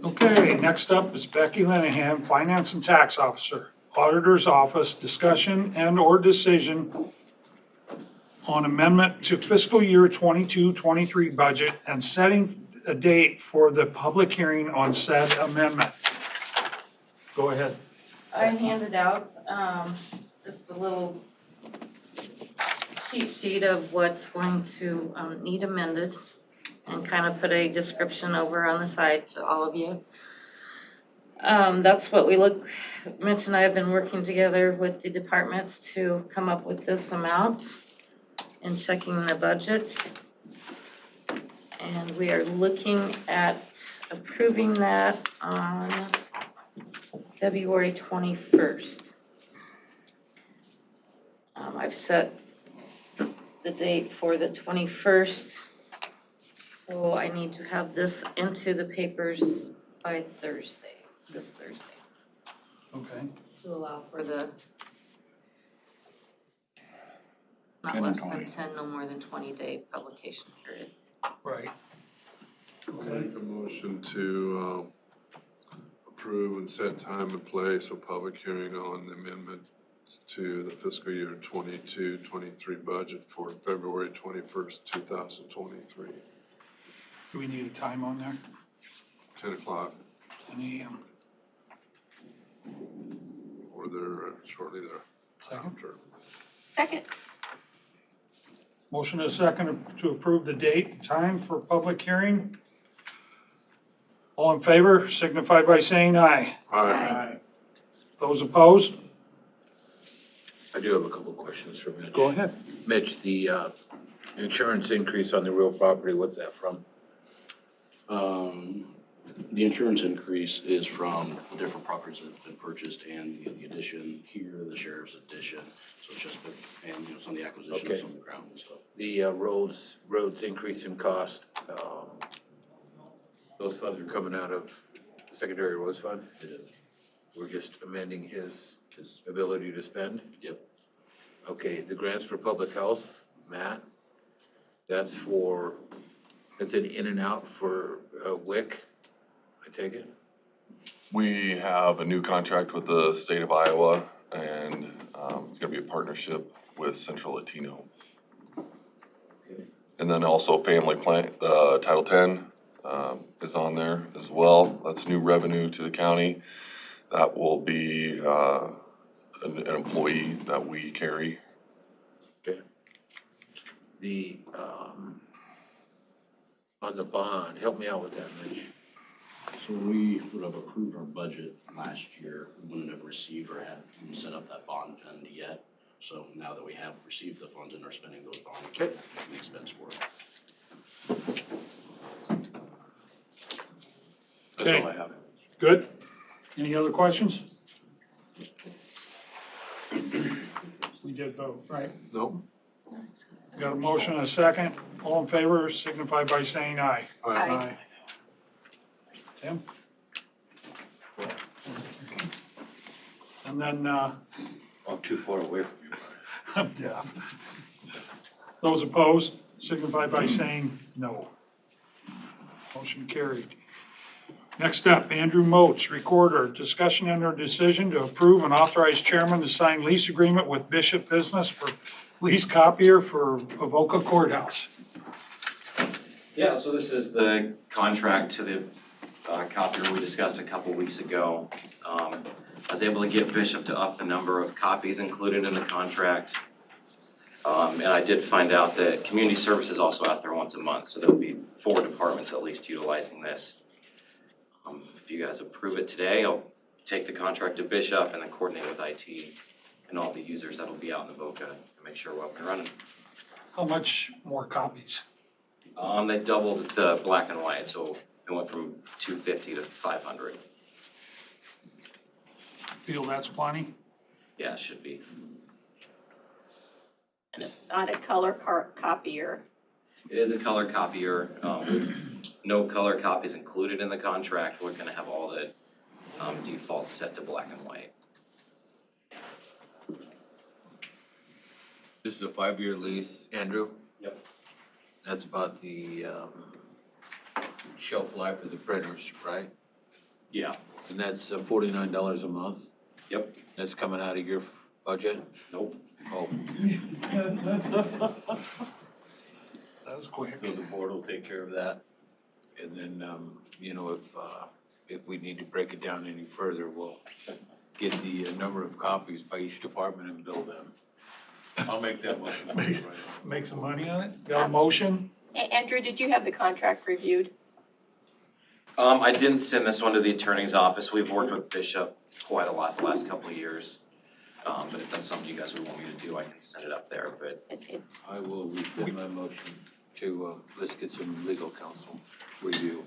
Okay, next up is Becky Linehan, Finance and Tax Officer, Auditor's Office, discussion and/or decision on amendment to fiscal year 22-23 budget and setting a date for the public hearing on said amendment. Go ahead. I handed out, just a little cheat sheet of what's going to, need amended and kind of put a description over on the side to all of you. That's what Mitch and I have been working together with the departments to come up with this amount and checking the budgets. And we are looking at approving that on February 21st. I've set the date for the 21st, so I need to have this into the papers by this Thursday, Okay. to allow for the not 10 and less than 20. 10, no more than 20-day publication period. Right. I'll make a motion to approve and set time and place a public hearing on the amendment to the fiscal year 22-23 budget for February 21st, 2023, Do we need a time on there? 10 o'clock, 10 a.m. or there, shortly Second. thereafter. Second. Motion is second to approve the date and time for public hearing. All in favor signify by saying aye. Aye. Those opposed? I do have a couple questions for Mitch. Go ahead. Mitch, the insurance increase on the real property, what's that from? The insurance increase is from the different properties that have been purchased and the addition here, the sheriff's addition. So it's just, and you know, some of the acquisition of Okay. some of the ground and stuff. The roads increase in cost, those funds are coming out of the secondary roads fund? It is. We're just amending his ability to spend? Yep. Okay, the grants for public health, Matt, that's an in and out for WIC, I take it? We have a new contract with the state of Iowa, and it's gonna be a partnership with Central Latino. And then also family plan, Title 10 is on there as well. That's new revenue to the county. That will be an employee that we carry. The, on the bond, help me out with that, Mitch. So we would have approved our budget last year, we wouldn't have received or had even set up that bond fund yet. So now that we have received the funds and are spending those bonds, we have an expense for it. That's all I have. Good. Any other questions? We did vote, right? No. Got a motion and a second. All in favor signify by saying aye. Aye. Tim? And then, I'm too far away from you. I'm deaf. Those opposed signify by saying no. Motion carried. Next up, Andrew Moats, Recorder. Discussion and/or decision to approve and authorize chairman to sign lease agreement with Bishop Business for lease copier for Avoca Courthouse. Yeah, so this is the contract to the copier we discussed a couple weeks ago. I was able to get Bishop to up the number of copies included in the contract. And I did find out that community service is also out there once a month, so there'll be 4 departments at least utilizing this. If you guys approve it today, I'll take the contract to Bishop and then coordinate with IT and all the users that'll be out in Avoca and make sure we're up and running. How much more copies? They doubled the black and white, so it went from 250 to 500. Feel that's plenty? Yeah, it should be. And it's not a color copier. It is a color copier. No color copies included in the contract. We're gonna have all the defaults set to black and white. This is a 5-year lease, Andrew? Yep. That's about the, shelf life of the printers, right? Yeah. And that's $49 a month? Yep. That's coming out of your budget? Nope. Oh. That was quick. So the board will take care of that. And then, you know, if we need to break it down any further, we'll get the number of copies by each department and bill them. I'll make that motion. Make some money on it? Got a motion? Andrew, did you have the contract reviewed? I didn't send this one to the attorney's office. We've worked with Bishop quite a lot the last couple of years. But if that's something you guys would want me to do, I can set it up there, but. I will rescind my motion to, let's get some legal counsel review.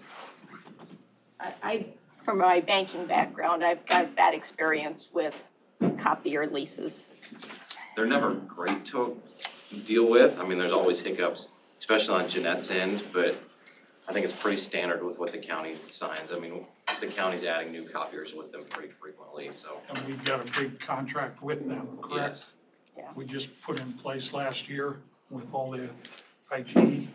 From my banking background, I've got bad experience with copier leases. They're never great to deal with. I mean, there's always hiccups, especially on Jeanette's end, but I think it's pretty standard with what the county signs. I mean, the county's adding new copiers with them pretty frequently, so. And we've got a big contract with them, correct? Yes. Yeah. We just put in place last year with all the IT.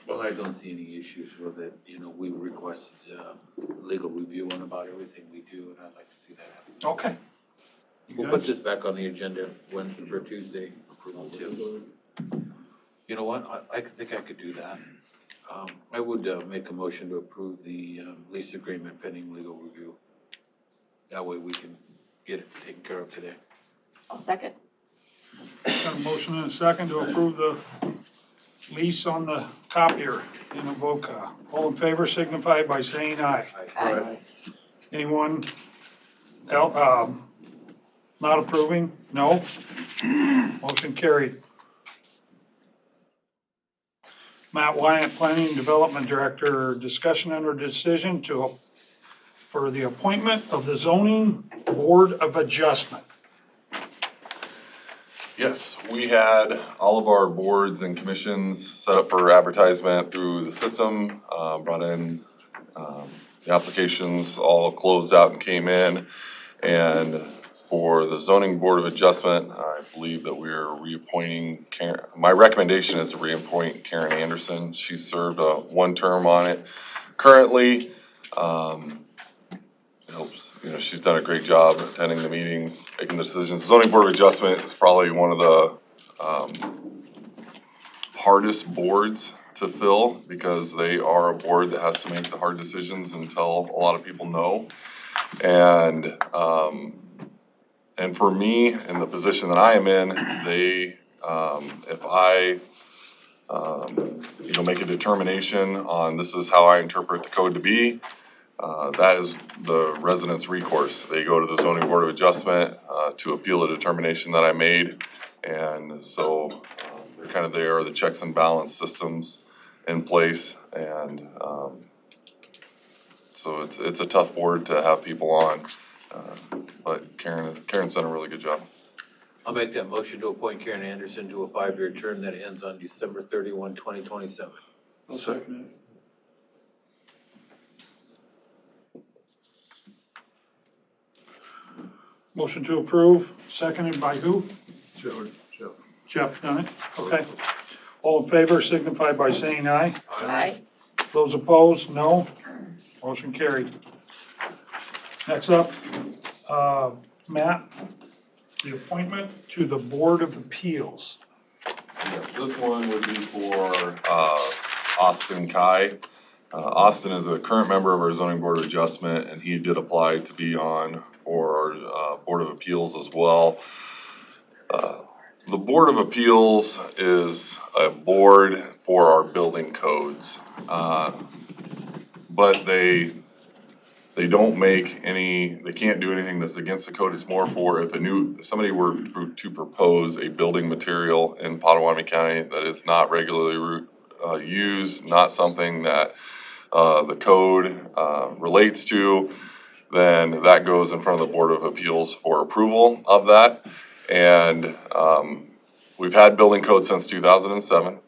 Well, I don't see any issues with it. You know, we requested, legal review on about everything we do, and I'd like to see that happen. Okay. We'll put this back on the agenda Wednesday for Tuesday. Approval too. You know what, I think I could do that. I would make a motion to approve the lease agreement pending legal review. That way we can get it taken care of today. I'll second. Got a motion and a second to approve the lease on the copier in Avoca. All in favor signify by saying aye. Aye. Anyone not approving? No? Motion carried. Matt Wyatt, Planning and Development Director, discussion and/or decision for the appointment of the Zoning Board of Adjustment. Yes, we had all of our boards and commissions set up for advertisement through the system, brought in the applications, all closed out and came in. And for the Zoning Board of Adjustment, I believe that we're reappointing Karen. My recommendation is to reappoint Karen Anderson. She served one term on it. Currently, it helps, you know, she's done a great job attending the meetings, making the decisions. Zoning Board of Adjustment is probably one of the hardest boards to fill because they are a board that has to make the hard decisions and tell a lot of people no. And And for me, in the position that I am in, they, if I, make a determination on this is how I interpret the code to be, that is the residents' recourse. They go to the zoning board of adjustment to appeal the determination that I made. And so they're kind of there, the checks and balance systems in place. And so it's a tough board to have people on. But Karen's done a really good job. I'll make that motion to appoint Karen Anderson to a 5-year term that ends on December 31, 2027. I'll second it. Motion to approve, seconded by who? Jeff. Jeff done it, okay. All in favor signify by saying aye. Aye. Those opposed, no. Motion carried. Next up, Matt, the appointment to the Board of Appeals. Yes, this one would be for Austin Kai. Austin is a current member of our zoning board of adjustment, and he did apply to be on for our Board of Appeals as well. The Board of Appeals is a board for our building codes, but they don't make any, they can't do anything that's against the code. It's more for if somebody were to propose a building material in Potawatomi County that is not regularly used, not something that the code relates to, then that goes in front of the Board of Appeals for approval of that. And we've had building code since 2007.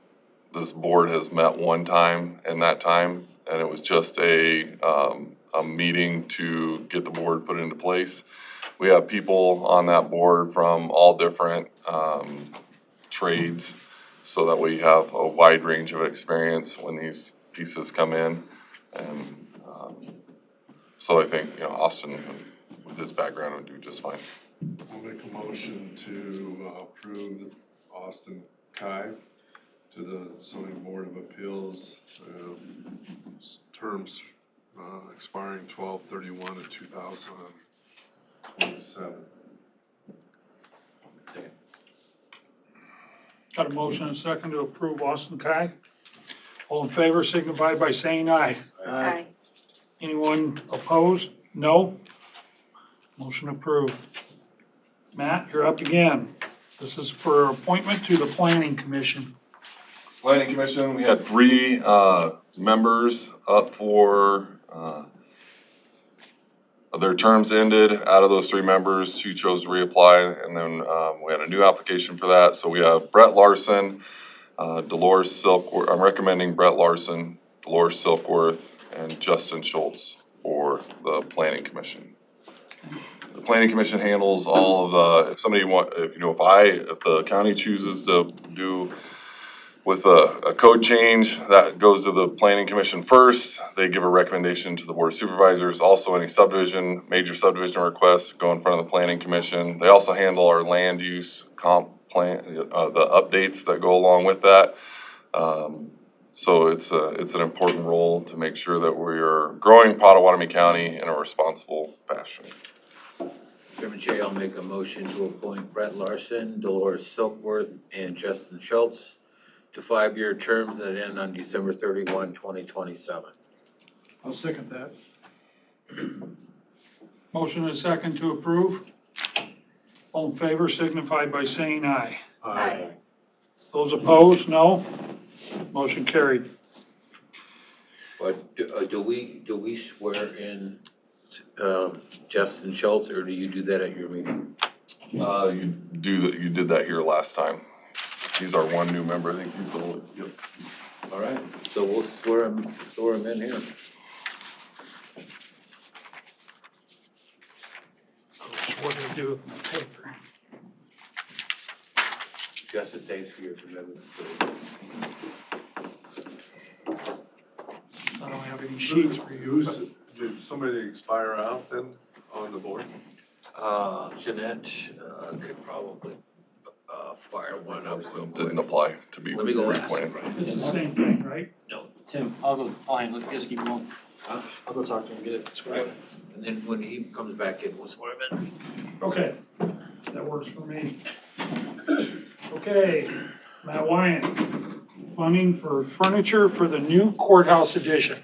This board has met one time in that time, and it was just a meeting to get the board put into place. We have people on that board from all different trades, so that we have a wide range of experience when these pieces come in. And so I think, Austin, with his background, would do just fine. I'll make a motion to approve Austin Kai to the zoning board of appeals, terms expiring 12/31/2027. Got a motion and a second to approve Austin Kai. All in favor signify by saying aye. Aye. Anyone opposed? No. Motion approved. Matt, you're up again. This is for appointment to the Planning Commission. Planning Commission, we had 3 members up for, their terms ended. Out of those 3 members, 2 chose to reapply, and then we had a new application for that. So we have Brett Larson, Dolores Silkworth. I'm recommending Brett Larson, Dolores Silkworth, and Justin Schultz for the Planning Commission. The Planning Commission handles all of the, if the county chooses to do with a code change, that goes to the Planning Commission first. They give a recommendation to the Board of Supervisors. Also, any major subdivision requests go in front of the Planning Commission. They also handle our land use comp plan, the updates that go along with that. So it's an important role to make sure that we are growing Potawatomi County in a responsible fashion. Chairman Jay, I'll make a motion to appoint Brett Larson, Dolores Silkworth, and Justin Schultz to 5-year terms that end on December 31, 2027. I'll second that. Motion and a second to approve. All in favor signify by saying aye. Aye. Those opposed, no. Motion carried. But do we swear in Justin Schultz, or do you do that at your meeting? You did that here last time. He's our one new member. I think he's the only. Yep. All right, so we'll swear him in here. What do you do with my paper? Justin, thanks for your commitment. I don't have any sheets for you. Did somebody expire out then on the board? Jeanette could probably fire one up real quick. Didn't apply to be Let me go ask. reappointed. It's the same thing, right? No, Tim, I'll handle it, just keep going. I'll go talk to him, get it squared away. And then when he comes back in, we'll swear him in. Okay. That works for me. Okay, Matt Wyatt, funding for furniture for the new courthouse addition.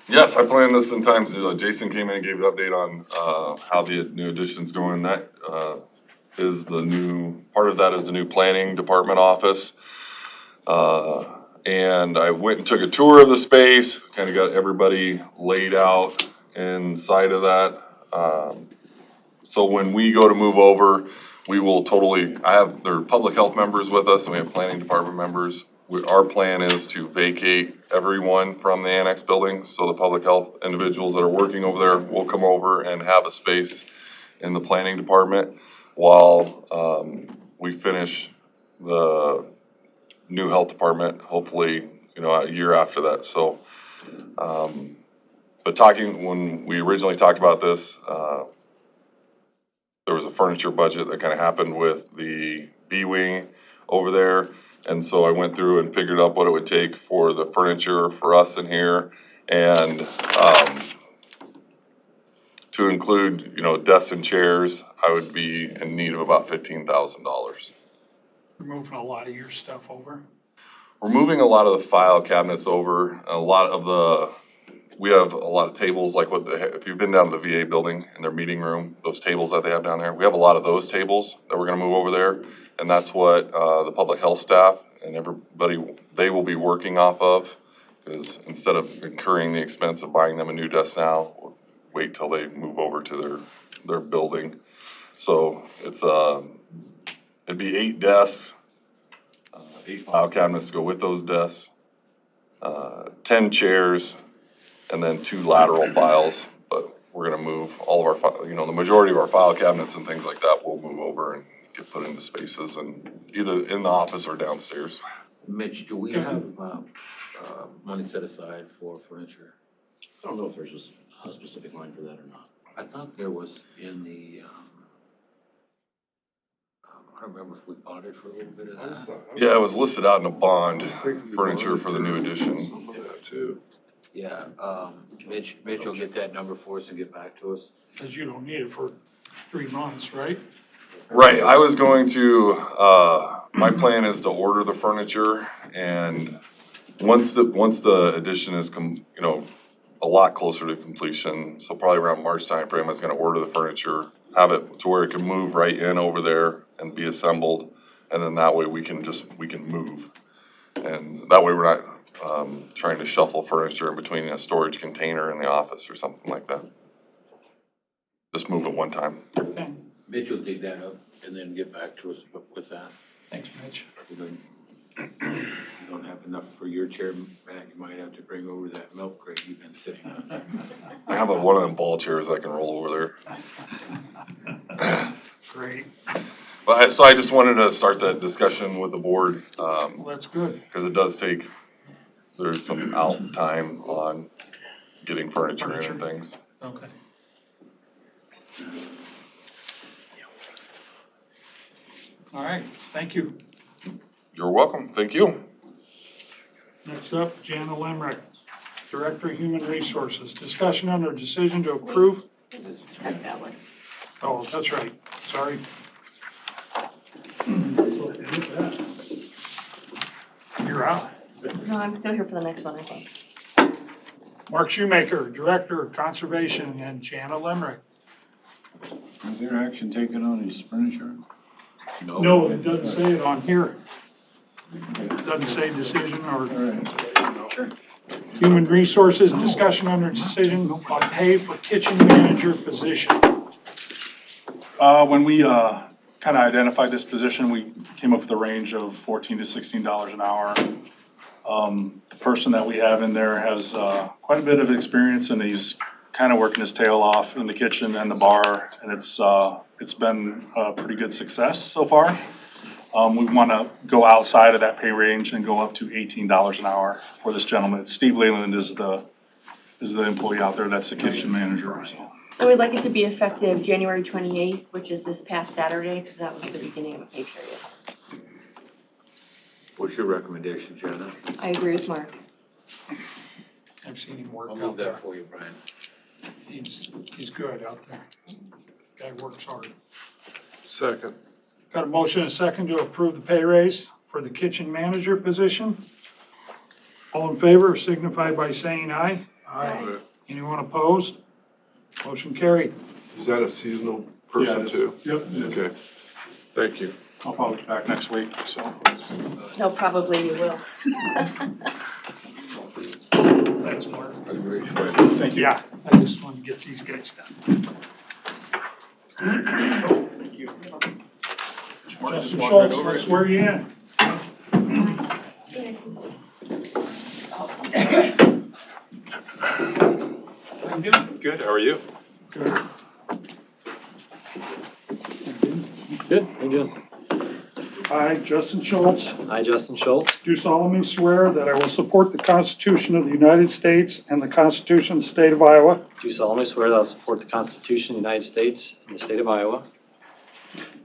Yes, I planned this in time. Jason came in and gave an update on how the new addition's going. That is the new, part of that is the new planning department office. And I went and took a tour of the space, kind of got everybody laid out inside of that. So when we go to move over, we will there are public health members with us and we have planning department members. Our plan is to vacate everyone from the annex building. So the public health individuals that are working over there will come over and have a space in the planning department while we finish the new health department, hopefully, a year after that. So, but when we originally talked about this, there was a furniture budget that kind of happened with the B wing over there. And so I went through and figured out what it would take for the furniture for us in here. And to include, desks and chairs, I would be in need of about $15,000. We're moving a lot of your stuff over. We're moving a lot of the file cabinets over, we have a lot of tables, like if you've been down to the VA building in their meeting room, those tables that they have down there, we have a lot of those tables that we're gonna move over there. And that's what the public health staff and everybody, they will be working off of. Because instead of incurring the expense of buying them a new desk now, we'll wait till they move over to their building. So it'd be 8 desks, 8 file cabinets to go with those desks, 10 chairs, and then 2 lateral files. But we're gonna move all of our, the majority of our file cabinets and things like that will move over and get put into spaces and either in the office or downstairs. Mitch, do we have money set aside for furniture? I don't know if there's a specific line for that or not. I thought there was in the, I don't remember if we bonded for a little bit of that. Yeah, it was listed out in a bond, furniture for the new addition. Some of that too. Yeah, Mitch will get that number for us and get back to us. Because you don't need it for 3 months, right? Right, I was going to, my plan is to order the furniture, and once the addition is a lot closer to completion, so probably around March timeframe, I was gonna order the furniture, have it to where it can move right in over there and be assembled, and then that way we can move. And that way we're not trying to shuffle furniture in between a storage container in the office or something like that. Just move it one time. Okay. Mitch will dig that up and then get back to us with that. Thanks, Mitch. You don't have enough for your chair, Matt, you might have to bring over that milk crate you've been sitting on. I have one of them ball chairs I can roll over there. Great. But so I just wanted to start that discussion with the board. Well, that's good. Because it does there's some out time on getting furniture in and things. Okay. All right, thank you. You're welcome, thank you. Next up, Jana Lemrick, Director of Human Resources. Discussion under decision to approve. Cut that one. Oh, that's right, sorry. You're out. No, I'm still here for the next one, I think. Mark Shoemaker, Director of Conservation, and Jana Lemrick. Is there action taken on his furniture? No, it doesn't say it on here. It doesn't say decision or. Human Resources, discussion under decision on pay for kitchen manager position. When we kind of identified this position, we came up with a range of $14 to $16 an hour. The person that we have in there has quite a bit of experience, and he's kind of working his tail off in the kitchen and the bar, and it's been a pretty good success so far. We want to go outside of that pay range and go up to $18 an hour for this gentleman. Steve Leyland is the employee out there that's the kitchen manager. So. I would like it to be effective January 28th, which is this past Saturday, because that was the beginning of a pay period. What's your recommendation, Jenna? I agree with Mark. I've seen him work I'll out move there. that for you, Brian. He's good out there. Guy works hard. Second. Got a motion and a second to approve the pay raise for the kitchen manager position. All in favor signify by saying aye. Aye. Anyone opposed? Motion carried. Is that a seasonal person Yeah, too? Yep, it is. Okay, thank you. I'll probably be back next week, so. No, probably you will. Thanks, Mark. Thank you. Yeah, I just want to get these guys done. Thank you. Mark, just Justin walk Schultz, right over let's it. swear you in. How you doing? Good, how are you? Good. Good, how you doing? I, Justin Schultz, I, Justin Schultz, do solemnly swear that I will support the Constitution of the United States and the Constitution of the State of Iowa, do solemnly swear that I will support the Constitution of the United States and the state of Iowa,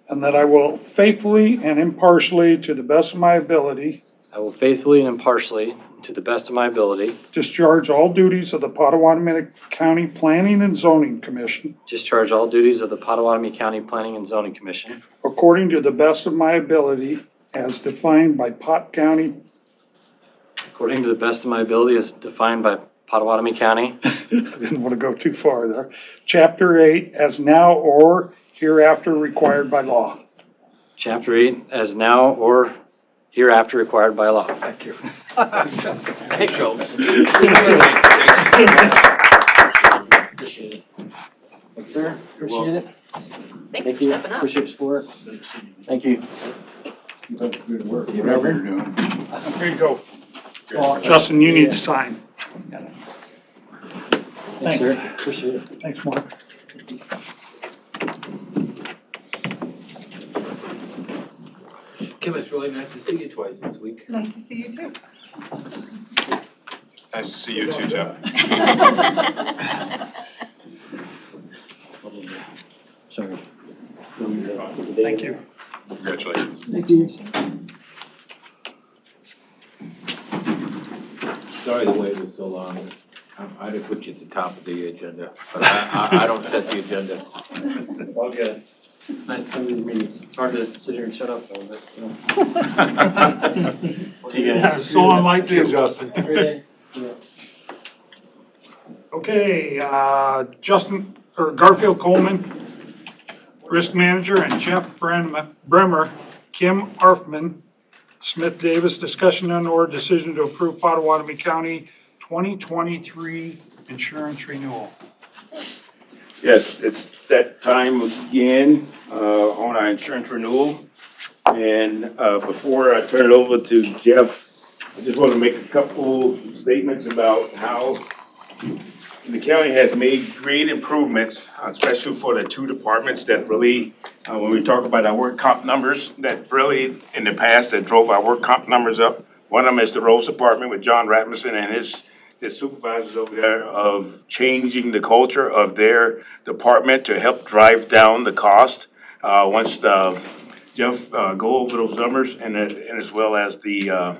and that I will faithfully and impartially, to the best of my ability, I will faithfully and impartially, to the best of my ability, discharge all duties of the Potawatomi County Planning and Zoning Commission discharge all duties of the Potawatomi County Planning and Zoning Commission according to the best of my ability as defined by Pot County. according to the best of my ability as defined by Potawatomi County, I didn't want to go too far there. Chapter 8, as now or hereafter required by law. Chapter 8, as now or hereafter required by law. Thank you. Thanks, Schultz. Appreciate it. Thanks, sir. Appreciate it. Thanks Thank for you. stepping up. Appreciate your support. Thank you. Keep up the good work, See you, whatever brother. you're doing. Here you go. Awesome. Justin, you need Yeah. to sign. Thanks, Thanks. sir. Appreciate it. Thanks, Mark. Kim, it's really nice to see you twice this week. Nice to see you too. Nice to see you too, Tim. Sorry. Thank you. Congratulations. Thank you. Sorry the wait was so long. I'd have put you at the top of the agenda, but I don't set the agenda. It's all good. It's nice to come to these meetings. It's hard to sit here and shut up a little bit, you know. See you Yeah, guys. so unlike you. Justin. Great day. Yeah. Okay, Justin, or Garfield Coleman, Risk Manager, and Jeff Bremer, Kim Arfman, Smith Davis, discussion on or decision to approve Potawatomi County 2023 insurance renewal. Yes, it's that time again on our insurance renewal. And before I turn it over to Jeff, I just want to make a couple statements about how the county has made great improvements, especially for the two departments that really, when we talk about our work comp numbers, that really in the past that drove our work comp numbers up. One of them is the roads department with John Rasmussen and his supervisors over there of changing the culture of their department to help drive down the cost. Once Jeff go over those numbers and as well as the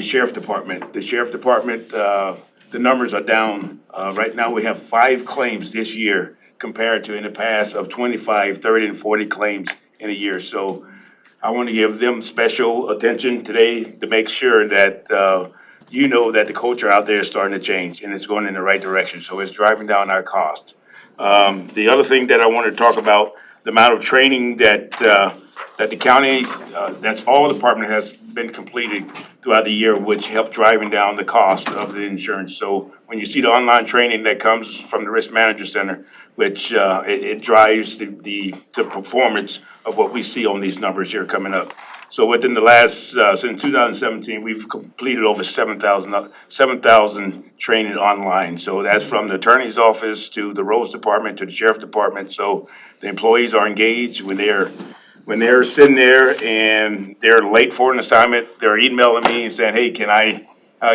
sheriff department. The sheriff department, the numbers are down. Right now, we have 5 claims this year compared to in the past of 25, 30, and 40 claims in a year. So I want to give them special attention today to make sure that you know that the culture out there is starting to change and it's going in the right direction. So it's driving down our cost. The other thing that I want to talk about, the amount of training that the counties, that's all department has been completed throughout the year, which helped driving down the cost of the insurance. So when you see the online training that comes from the Risk Manager Center, which it drives the performance of what we see on these numbers here coming up. So within the last, since 2017, we've completed over 7,000 training online. So that's from the attorney's office to the roads department to the sheriff department. So the employees are engaged when they're sitting there and they're late for an assignment, they're emailing me and saying, hey, can I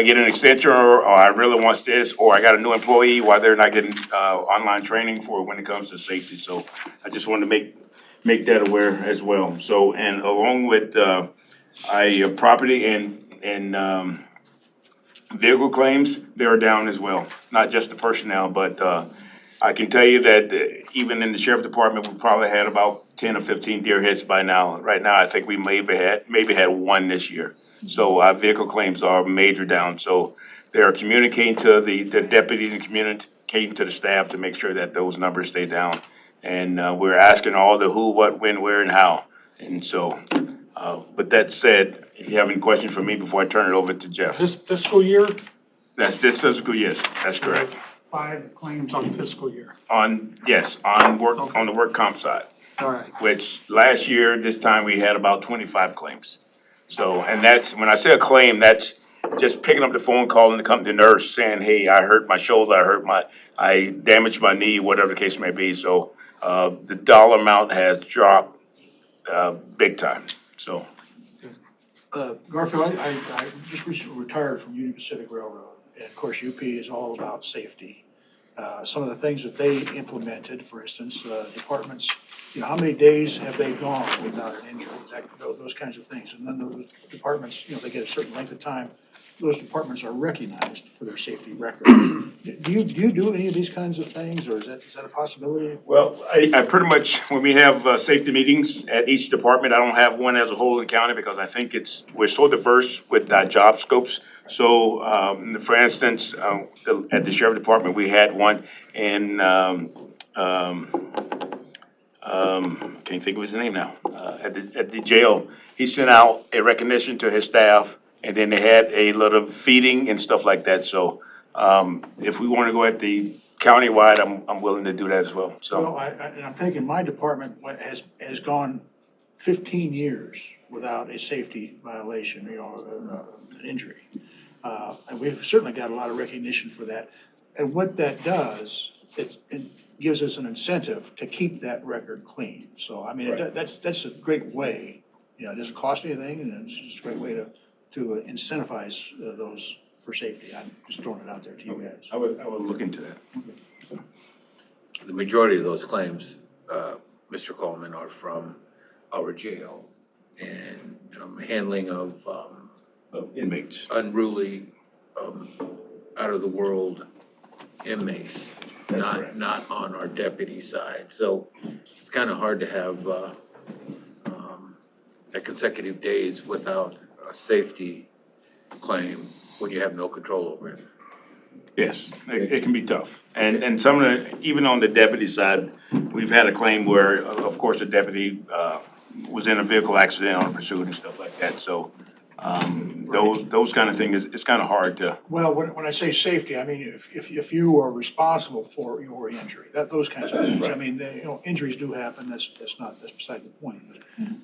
get an extension, or I really want this, or I got a new employee while they're not getting online training for when it comes to safety. So I just wanted to make that aware as well. So, and along with property and vehicle claims, they're down as well. Not just the personnel, but I can tell you that even in the sheriff department, we probably had about 10 or 15 deer hits by now. Right now, I think we maybe had one this year. So our vehicle claims are major down. So they are communicating to the deputies and communicating to the staff to make sure that those numbers stay down. And we're asking all the who, what, when, where, and how. And so, but that said, if you have any questions for me before I turn it over to Jeff. This fiscal year, That's this fiscal year, that's correct. 5 claims on fiscal year. On the work comp side. All right. Which last year, this time, we had about 25 claims. So, and that's, when I say a claim, that's just picking up the phone, calling the company nurse, saying, hey, I hurt my shoulder, I damaged my knee, whatever the case may be. So, the dollar amount has dropped, big time, so. Garfield, I just recently retired from Union Pacific Railroad, and of course, UP is all about safety. Some of the things that they implemented, for instance, departments, how many days have they gone without an injury? Those kinds of things. And then those departments, they get a certain length of time. Those departments are recognized for their safety record. Do you do any of these kinds of things, or is that a possibility? Well, I pretty much, when we have safety meetings at each department, I don't have one as a whole in county because I think we're so diverse with job scopes. So, for instance, at the sheriff department, we had one in, can't think of his name now, at the jail. He sent out a recognition to his staff, and then they had a little feeding and stuff like that. So, if we want to go at the countywide, I'm willing to do that as well, so. Well, and I'm thinking my department has gone 15 years without a safety violation, an injury. And we've certainly got a lot of recognition for that. And what that does, it gives us an incentive to keep that record clean. So, I mean, Right. that's a great way, it doesn't cost anything, and it's just a great way to incentivize those for safety. I'm just throwing it out there to you guys. I would look into that. The majority of those claims, Mr. Coleman, are from our jail and handling of inmates, unruly, out of the world inmates, not on our deputy side. So it's kind of hard to have consecutive days without a safety claim when you have no control over it. Yes, it can be tough. And some of even on the deputy side, we've had a claim where, of course, the deputy was in a vehicle accident on a pursuit and stuff like that. So those kind of things, it's kind of hard to. Well, when I say safety, I mean, if you are responsible for your injury, those kinds of things. Right. I mean, injuries do happen, that's beside the point.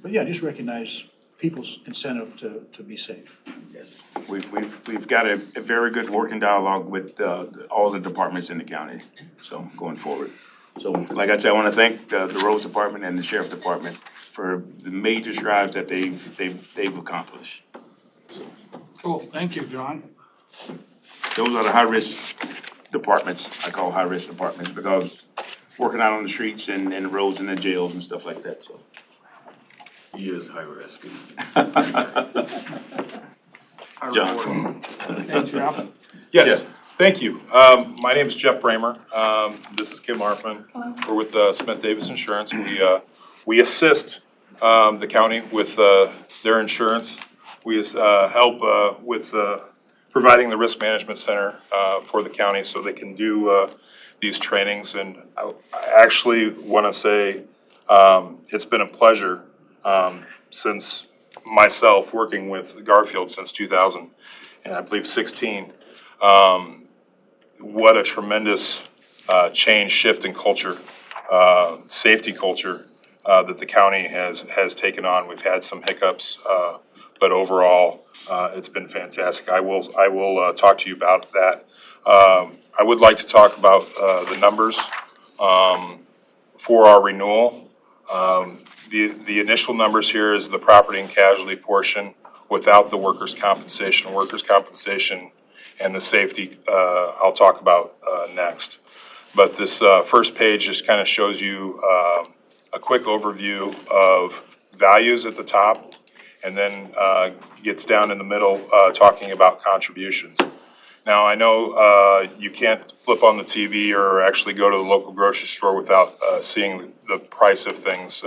But yeah, just recognize people's incentive to be safe. Yes. We've got a very good working dialogue with all the departments in the county, so going forward. So like I said, I want to thank the roads department and the sheriff department for the major strides that they've accomplished. Cool, thank you, John. Those are the high-risk departments, I call high-risk departments, because working out on the streets and the roads and the jails and stuff like that, so. He is high risk. John. Hey, Jeff. Yes, thank you. My name is Jeff Bramer. This is Kim Harfman. We're with Smith Davis Insurance. We assist the county with their insurance. We help with providing the risk management center for the county so they can do these trainings. And I actually want to say it's been a pleasure since myself working with Garfield since 2000 and I believe 16. What a tremendous change, shift in culture, safety culture that the county has taken on. We've had some hiccups, but overall, it's been fantastic. I will talk to you about that. I would like to talk about the numbers for our renewal. The initial numbers here is the property and casualty portion without the workers' compensation. Workers' compensation and the safety I'll talk about next. But this first page just kind of shows you a quick overview of values at the top and then gets down in the middle talking about contributions. Now, I know you can't flip on the TV or actually go to the local grocery store without seeing the price of things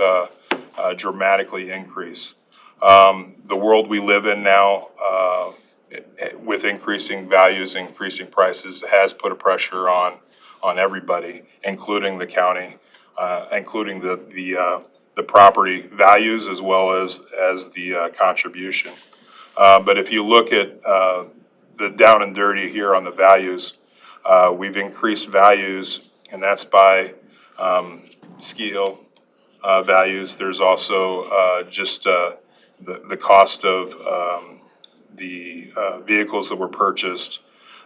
dramatically increase. The world we live in now, with increasing values, increasing prices, has put a pressure on everybody, including the county, including the property values as well as the contribution. But if you look at the down and dirty here on the values, we've increased values, and that's by ski hill values. There's also just the cost of the vehicles that were purchased.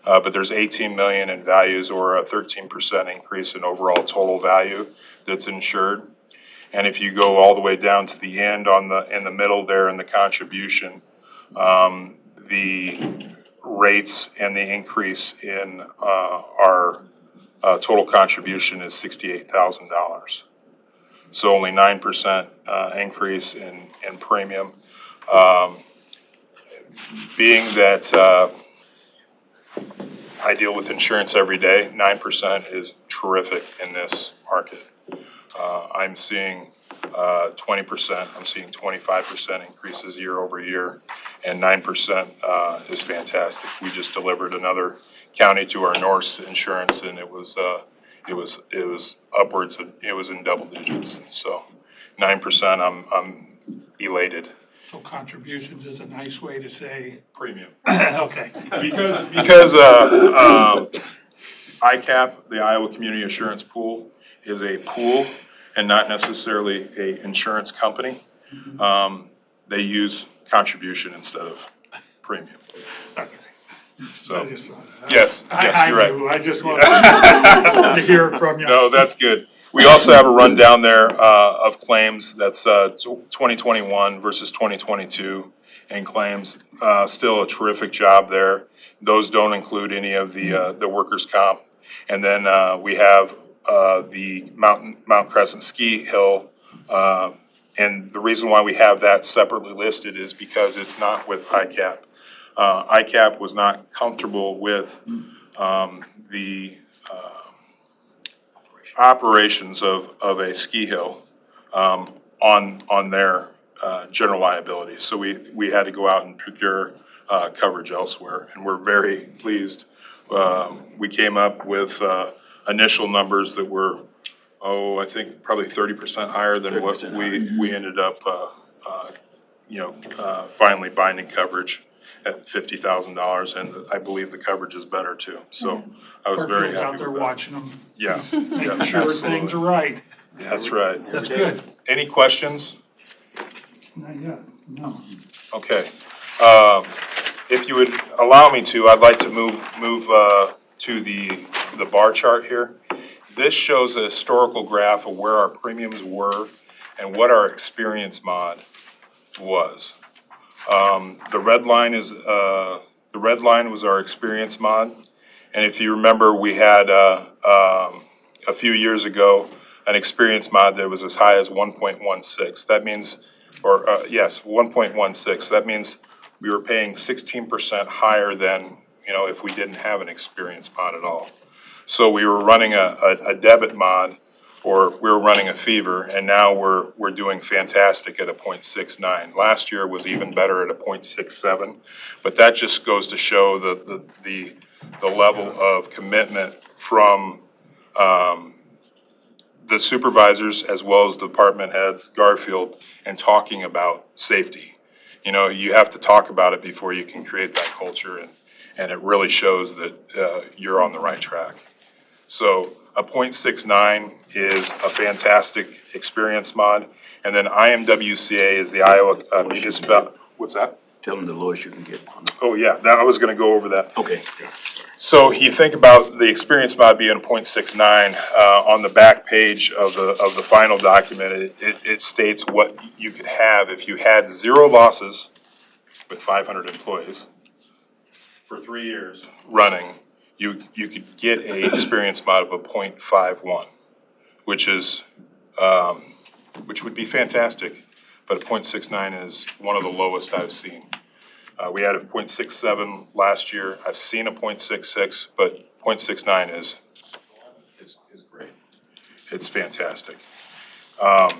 But there's 18 million in values, or a 13% increase in overall total value that's insured. And if you go all the way down to the end in the middle there in the contribution, the rates and the increase in our total contribution is $68,000. So only 9% increase in premium. Being that I deal with insurance every day, 9% is terrific in this market. I'm seeing 20%, I'm seeing 25% increases year over year, and 9% is fantastic. We just delivered another county to our Norse insurance, and it was upwards of, it was in double digits. So 9%, I'm elated. So contributions is a nice way to say. Premium. Okay. Because ICAP, the Iowa Community Assurance Pool, is a pool and not necessarily a insurance company. They use contribution instead of premium. Okay. So, I just saw that. yes, you're right. I just wanted to hear from you. No, that's good. We also have a rundown there of claims. That's 2021 versus 2022 in claims. Still a terrific job there. Those don't include any of the workers' comp. And then we have the Mount Crescent Ski Hill. And the reason why we have that separately listed is because it's not with ICAP. ICAP was not comfortable with the operations of a ski hill on their general liability. So we had to go out and procure coverage elsewhere, and we're very pleased. We came up with initial numbers that were, I think probably 30% higher than what we ended up, finally binding coverage at $50,000, and I believe the coverage is better too. So I was very happy out there with that. watching them. Yeah, Making sure things are right. That's right. That's good. Any questions? Not yet, no. Okay. If you would allow me to, I'd like to move to the bar chart here. This shows a historical graph of where our premiums were and what our experience mod was. The red line was our experience mod, and if you remember, we had a few years ago an experience mod that was as high as 1.16. That means, 1.16. That means we were paying 16% higher than if we didn't have an experience mod at all. So we were running a debit mod, or we were running a fever, and now we're doing fantastic at a 0.69. Last year was even better at a 0.67, but that just goes to show the level of commitment from the supervisors as well as the department heads, Garfield, and talking about safety. You have to talk about it before you can create that culture, and it really shows that you're on the right track. So a 0.69 is a fantastic experience mod. And then IMWCA is the Iowa Municipal. What's that? Tell them the lowest you can get on it. Oh, yeah, I was going to go over that. Okay. So you think about the experience mod being 0.69 on the back page of the final document. It states what you could have if you had 0 losses with 500 employees for 3 years running. You could get a experience mod of a 0.51, which would be fantastic, but a 0.69 is one of the lowest I've seen. We had a 0.67 last year. I've seen a 0.66, but 0.69 is great. It's fantastic. The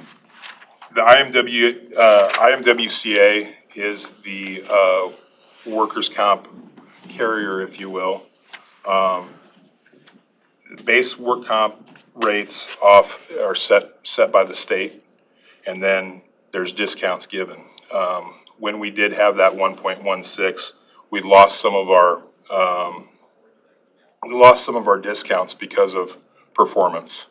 IMWCA is the workers' comp carrier, if you will. Base work comp rates are set by the state, and then there's discounts given. When we did have that 1.16, we lost some of our discounts because of performance.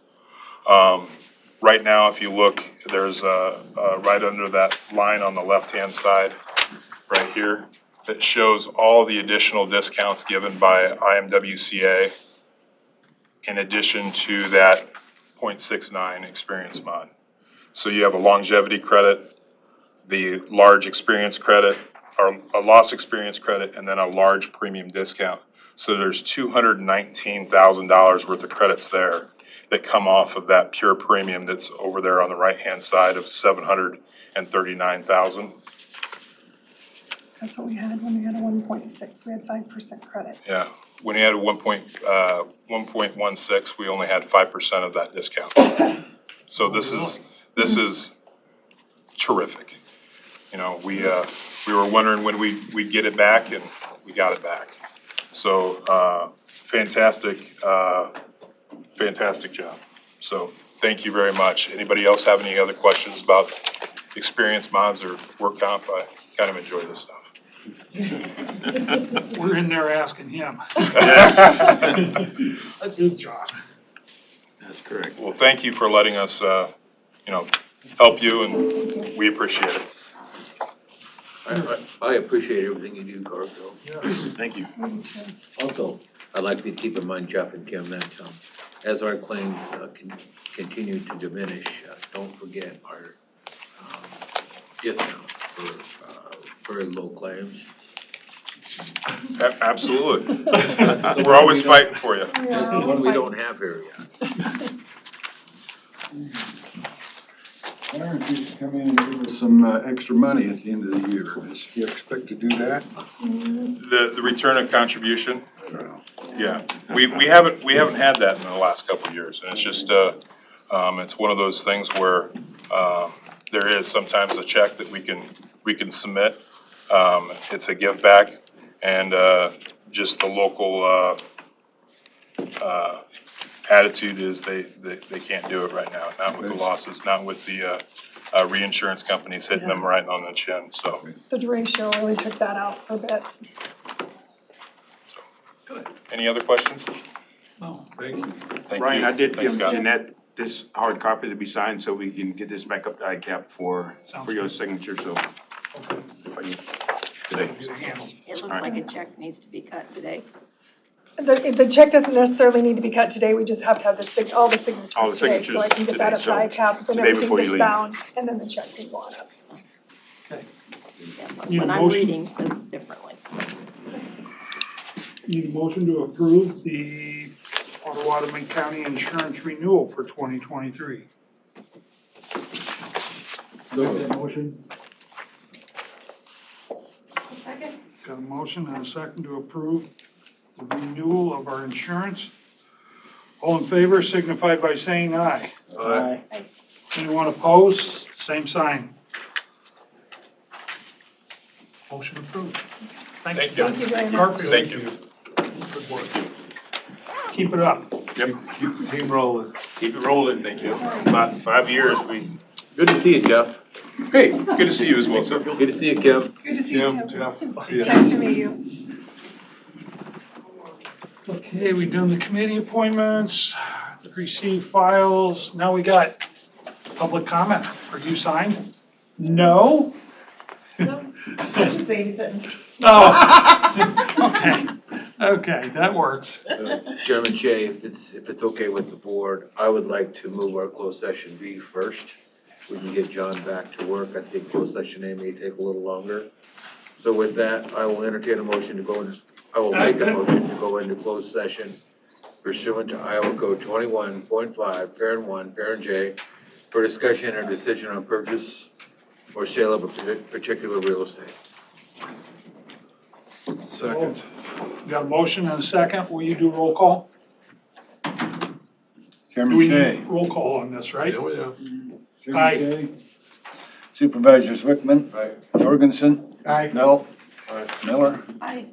Right now, if you look, there's right under that line on the left-hand side, right here, that shows all the additional discounts given by IMWCA in addition to that 0.69 experience mod. So you have a longevity credit, the large experience credit, or a loss experience credit, and then a large premium discount. So there's $219,000 worth of credits there that come off of that pure premium that's over there on the right-hand side of $739,000. That's what we had when we had a 1.6, we had 5% credit. Yeah, when you had a 1.16, we only had 5% of that discount. So this is terrific. You know, we were wondering when we'd get it back, and we got it back. So fantastic job. So thank you very much. Anybody else have any other questions about experience mods or work comp? I kind of enjoy this stuff. We're in there asking him. That's his job. That's correct. Well, thank you for letting us, help you, and we appreciate it. I appreciate everything you do, Garfield. Thank you. Also, I'd like you to keep in mind, Jeff and Kim, that as our claims continue to diminish, don't forget our discount for very low claims. Absolutely. We're always fighting for you. One we don't have here yet. Clarence used to come in and give us some extra money at the end of the year. Does he expect to do that? The return of contribution? Yeah, we haven't had that in the last couple of years, and it's just it's one of those things where there is sometimes a check that we can submit. It's a give back, and just the local attitude is they can't do it right now, not with the losses, not with the reinsurance companies hitting them right on the chin, so. The ratio really took that out for a bit. Good. Any other questions? No. Thank you. Ryan, I did Thanks, give Scott. Jeanette this hard copy to be signed so we can get this back up to ICAP for your signature, so. If I can, today. It looks like a check needs to be cut today. The check doesn't necessarily need to be cut today, we just have to have all the signatures All the today, so I can get that up to today, ICAP, then today everything before you gets leave. bound, and then the check can go on up. Need a What I'm motion? reading says differently. Need a motion to approve the Potawatomi County insurance renewal for 2023. Motion? Second? Got a motion and a second to approve the renewal of our insurance. All in favor signify by saying aye. Aye. Anyone opposed? Same sign. Motion approved. Thank you. Thank you very much. Garfield. Thank you. Good work. Keep it up. Yep, keep rolling. Keep it rolling, thank you. About 5 years, Good to see you, Jeff. Hey, good to see you as well, sir. Good to see you, Kim. Good to see you, Tim. Jeff. Nice to meet you. Okay, we done the committee appointments, received files, now we got public comment. Are you signed? No? Just babysitting. Oh, okay, that works. Chairman Shea, if it's okay with the board, I would like to move our closed session B first. We can get John back to work. I think closed session A may take a little longer. So with that, I will entertain a motion to go into, I will make a motion to go into closed session pursuant to Iowa Code 21.5, Parent 1, Parent J, for discussion or decision on purchase or sale of a particular real estate. Second. Got a motion and a second. Will you do roll call? Do Chairman we Shay. need roll call on this, right? Yeah, yeah. Chairman Aye. Shay. Supervisors Wickman. Aye. Jorgensen. Aye. Mel. Aye. Miller. I